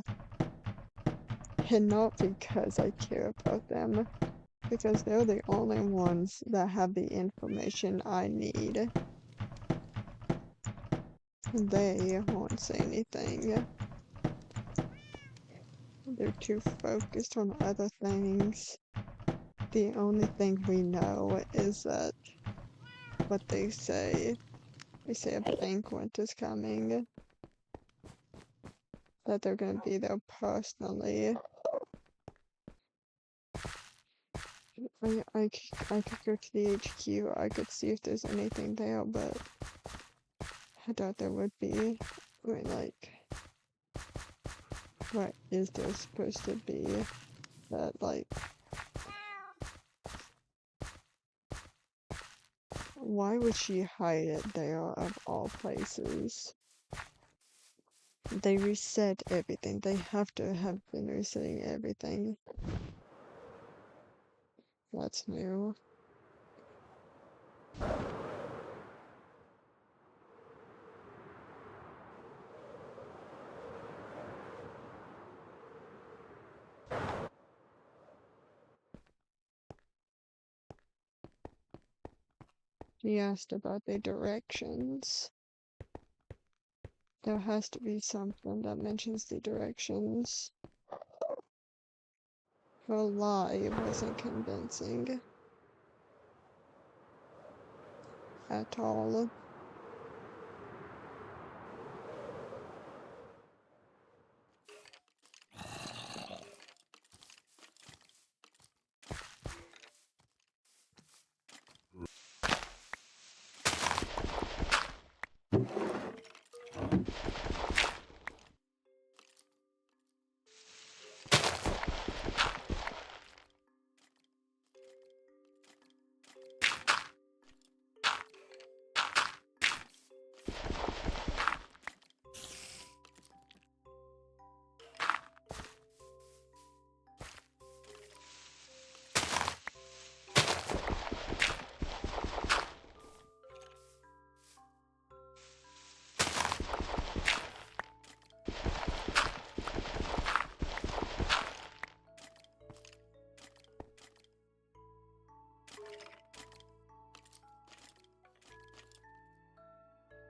And not because I care about them. Because they're the only ones that have the information I need. They won't say anything. They're too focused on other things. The only thing we know is that what they say. They say a banquet is coming. That they're gonna be there personally. I could go to the HQ. I could see if there's anything there, but I doubt there would be. I mean, like, what is there supposed to be that, like, why would she hide it there of all places? They reset everything. They have to have been resetting everything. That's new. He asked about the directions. There has to be something that mentions the directions. Her lie wasn't convincing at all.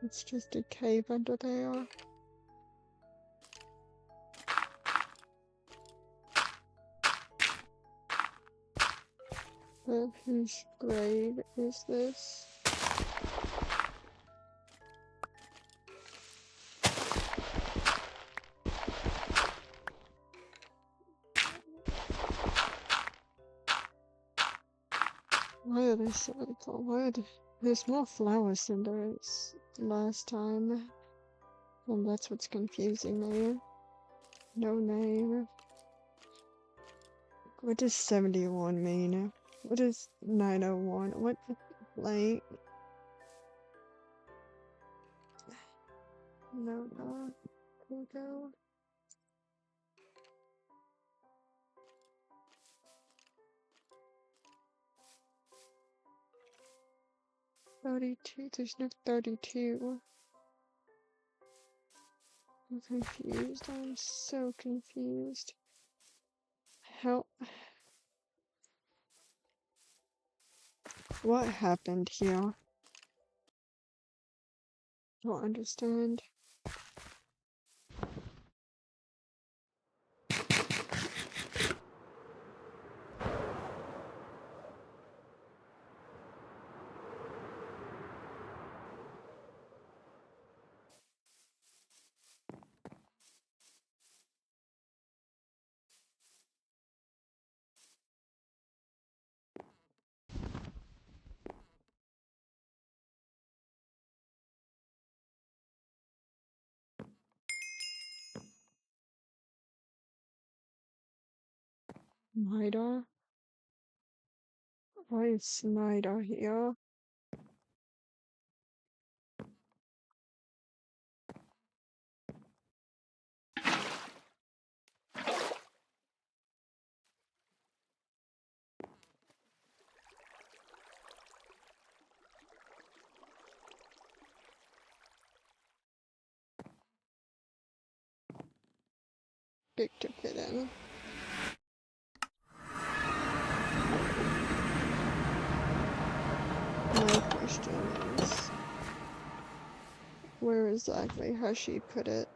It's just a cave under there. But whose grave is this? Why are they so colored? There's more flowers than there is last time. And that's what's confusing me. No name. What does 71 mean? What is 901? What blank? No, no. Go. 32. There's no 32. I'm confused. I'm so confused. How? What happened here? Don't understand. Snyder? Why is Snyder here? Victor Kitten. My question is, where exactly has she put it?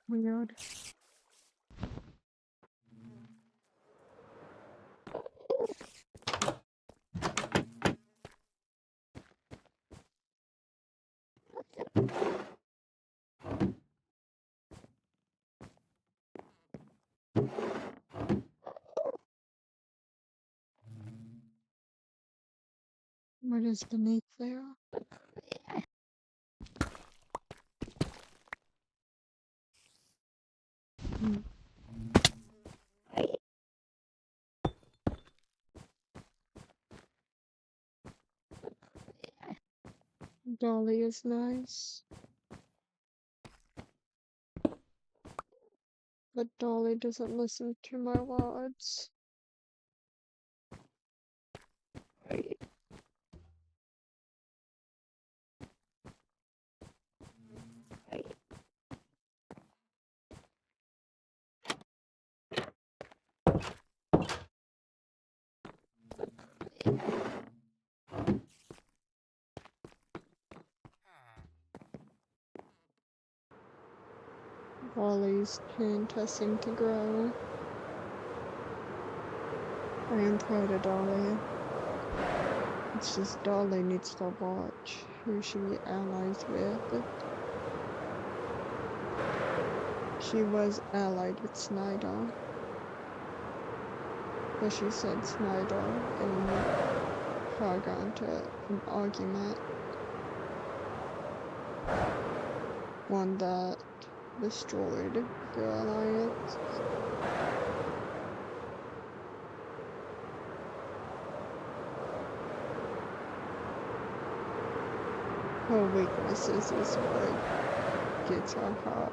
Weird. What is beneath there? Hmm. Dolly is nice, but Dolly doesn't listen to my words. Dolly's chin testing to grow. I am proud of Dolly. It's just Dolly needs to watch who she allies with. She was allied with Snyder, but she said Snyder and her got into an argument. One that destroyed the alliance. Her weaknesses is what gets her hurt.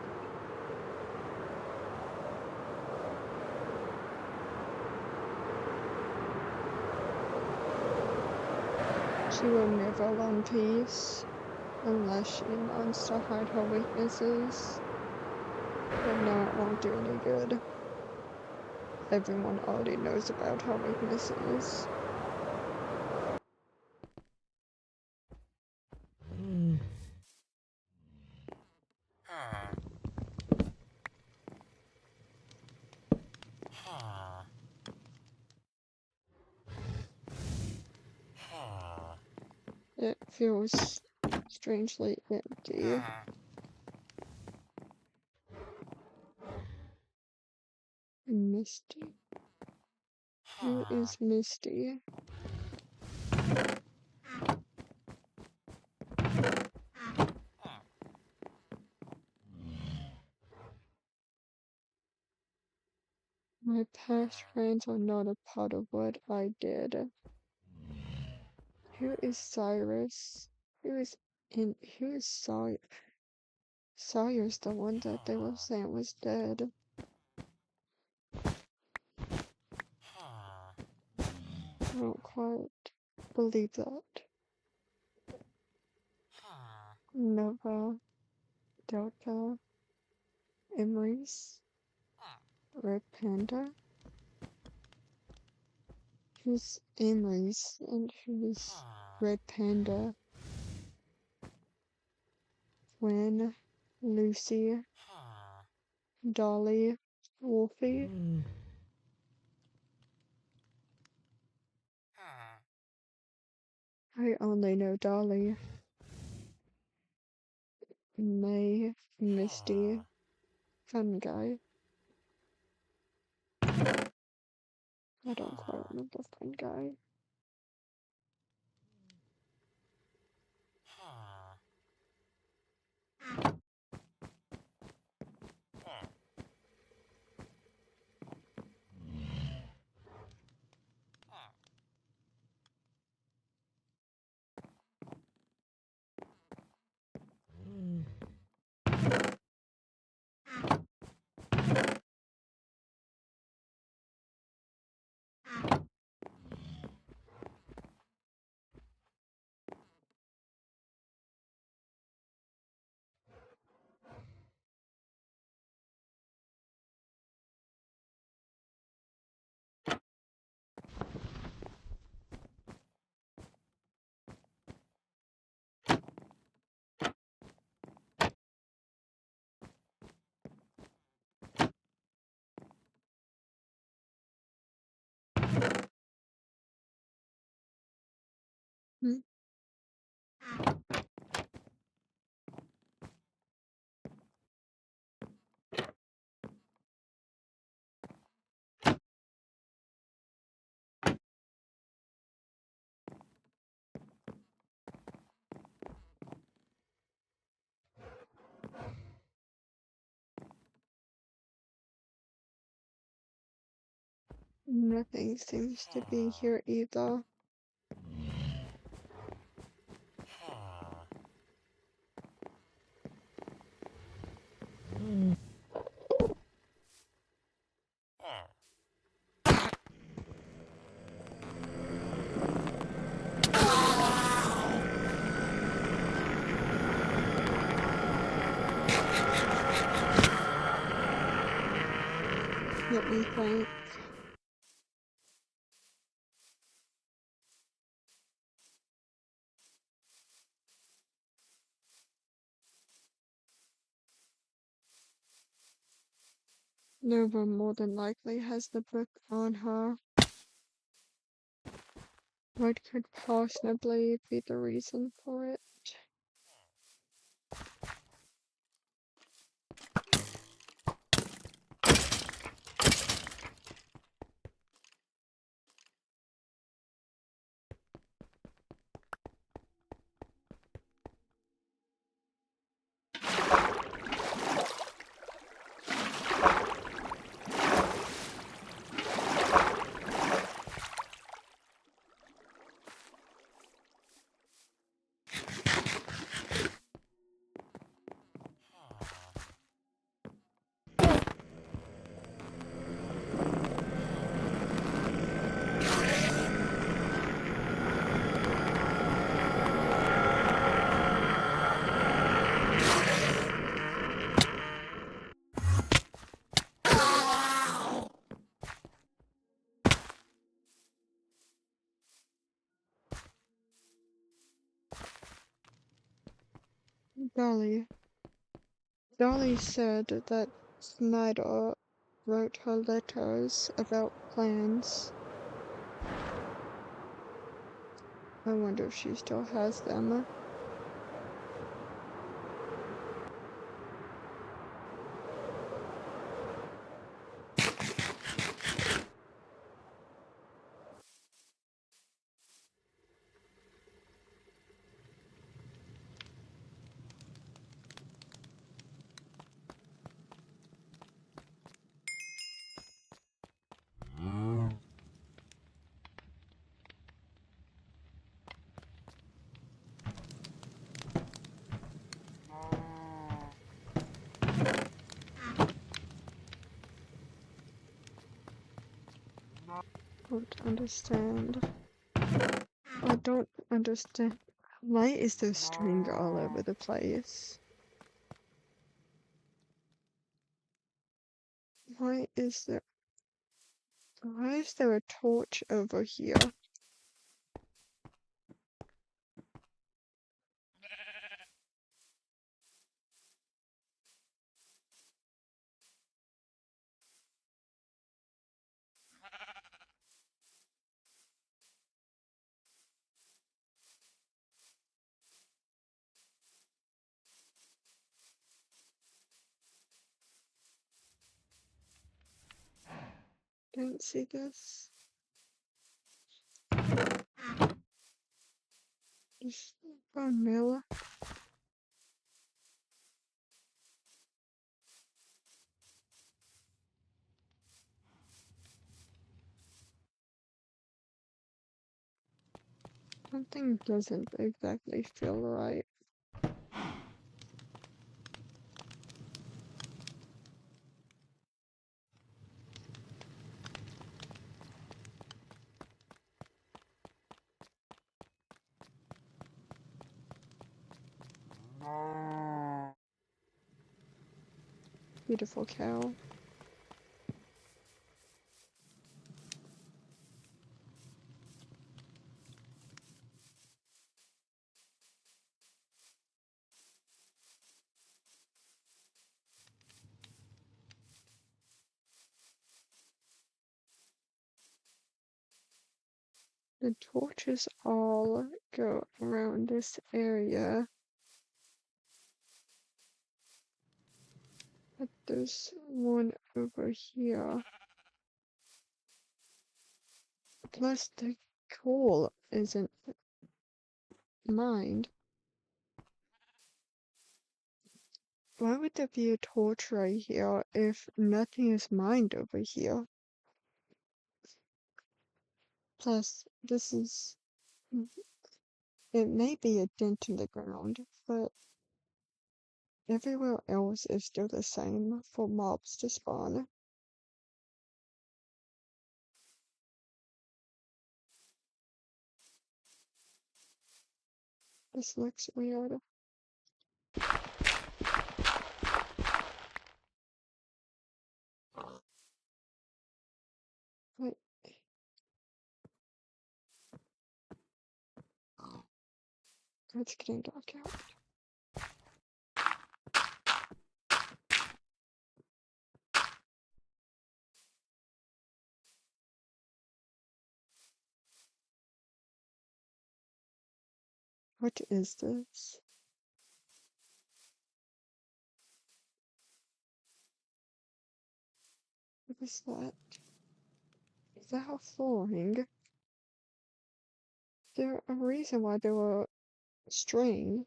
She will never learn peace unless she learns to hide her weaknesses. But no, it won't do any good. Everyone already knows about her weaknesses. It feels strangely empty. Misty? Who is Misty? My past friends are not a part of what I did. Who is Cyrus? Who is Sawyer? Sawyer's the one that they were saying was dead. I don't quite believe that. Nova, Delta, Emery's, Red Panda. Who's Emery's and who's Red Panda? Gwen, Lucy, Dolly, Wolfie. I only know Dolly. May, Misty, Fun Guy. I don't quite remember Fun Guy. Hmm? Nothing seems to be here either. Let me think. Nova more than likely has the book on her. What could possibly be the reason for it? Dolly. Dolly said that Snyder wrote her letters about plans. I wonder if she still has them. Don't understand. I don't understand. Why is there string all over the place? Why is there a torch over here? Didn't see this. Just bone meal. Something doesn't exactly feel right. Beautiful cow. The torches all go around this area. But there's one over here. Plus the coal isn't mined. Why would there be a torch right here if nothing is mined over here? Plus, it may be a dent in the ground, but everywhere else is still the same for mobs to spawn. This looks weird. Wait. It's getting dark out. What is this? What is that? Is that a flooring? There's a reason why there were string.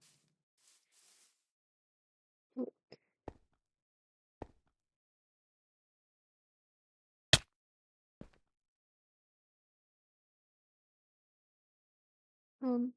Um,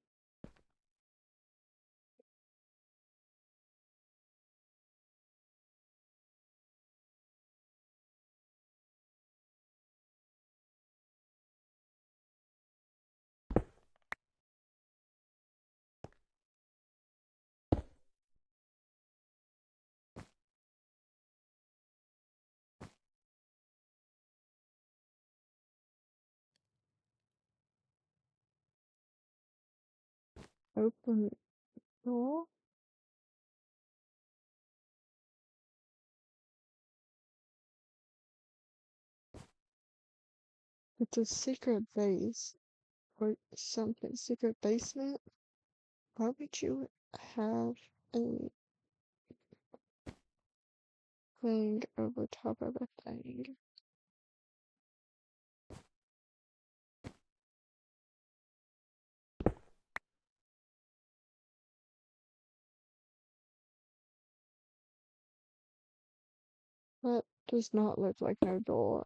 open door? It's a secret base. Or something. Secret basement? Why would you have a thing over top of a thing? That does not look like no door.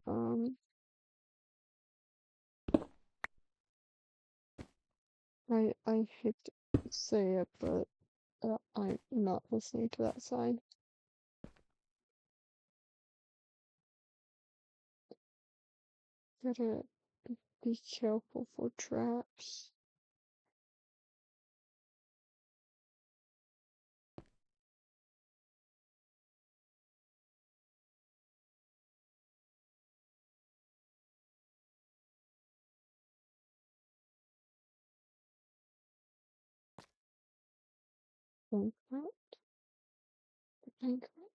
I hate to say it, but I'm not listening to that sign. Gotta be careful for traps. Bankrupt? Bankrupt?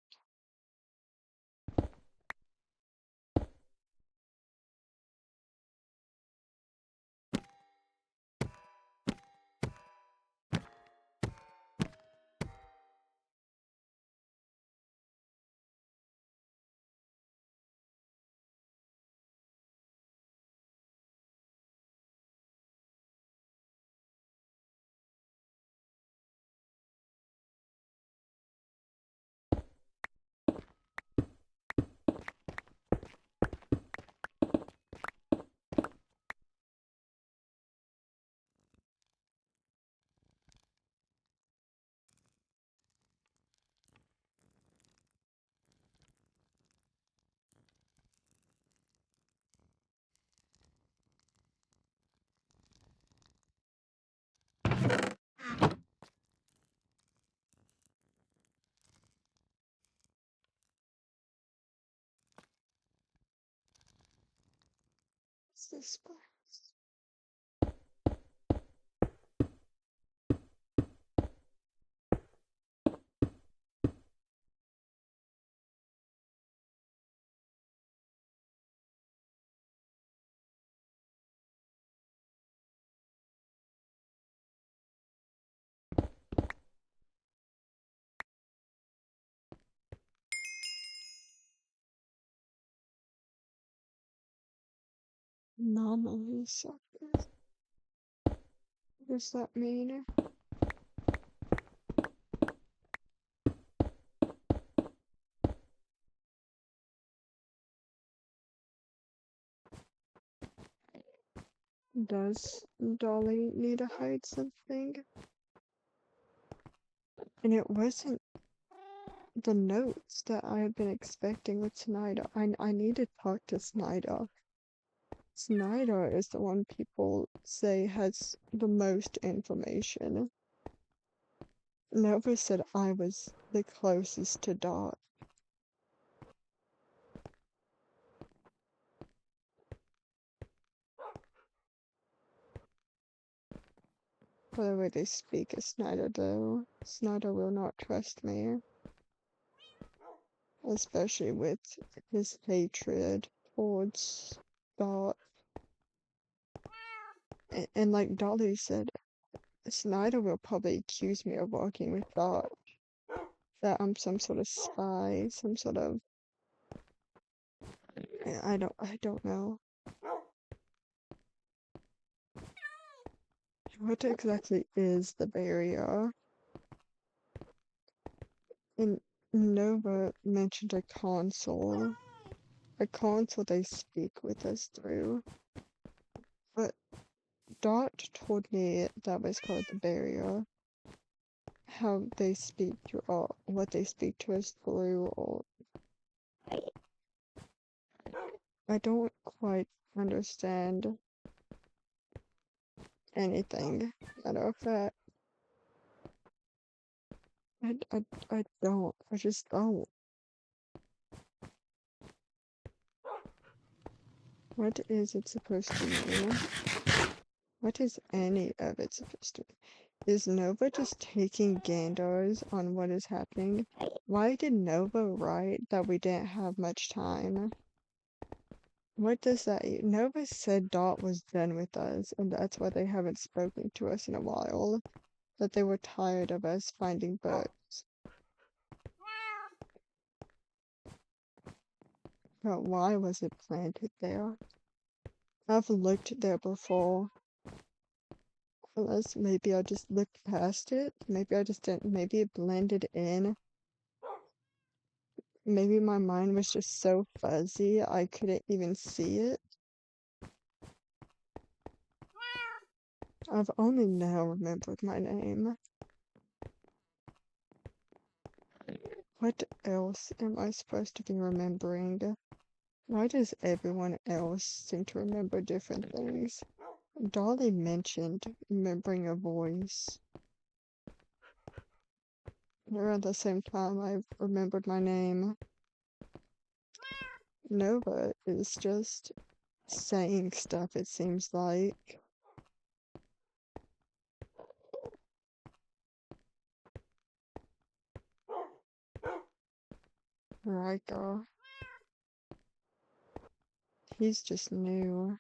What's this place? Anomaly suckers. What does that mean? Does Dolly need to hide something? And it wasn't the notes that I had been expecting with Snyder. I need to talk to Snyder. Snyder is the one people say has the most information. Nova said I was the closest to Dot. By the way they speak of Snyder though, Snyder will not trust me. Especially with his hatred towards Dot. And like Dolly said, Snyder will probably accuse me of working with Dot. That I'm some sort of spy, some sort of... I don't know. What exactly is the barrier? And Nova mentioned a console they speak with us through. But Dot told me that was called the barrier. How they speak to, or what they speak to us through, or I don't quite understand anything. Matter of fact, I don't. I just don't. What is it supposed to mean? What is any of it supposed to mean? Is Nova just taking ganders on what is happening? Why did Nova write that we didn't have much time? What does that mean? Nova said Dot was done with us, and that's why they haven't spoken to us in a while. That they were tired of us finding books. But why was it planted there? I've looked there before. Unless maybe I just looked past it. Maybe I just didn't. Maybe it blended in. Maybe my mind was just so fuzzy I couldn't even see it. I've only now remembered my name. What else am I supposed to be remembering? Why does everyone else seem to remember different things? Dolly mentioned remembering a voice. Around the same time I remembered my name. Nova is just saying stuff, it seems like. Riker. He's just new.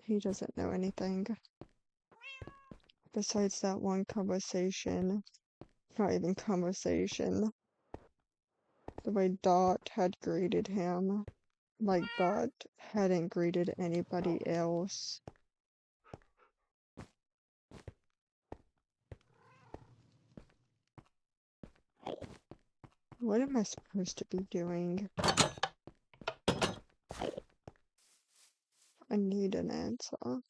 He doesn't know anything. Besides that one conversation. Not even conversation. The way Dot had greeted him. Like Dot hadn't greeted anybody else. What am I supposed to be doing? I need an answer.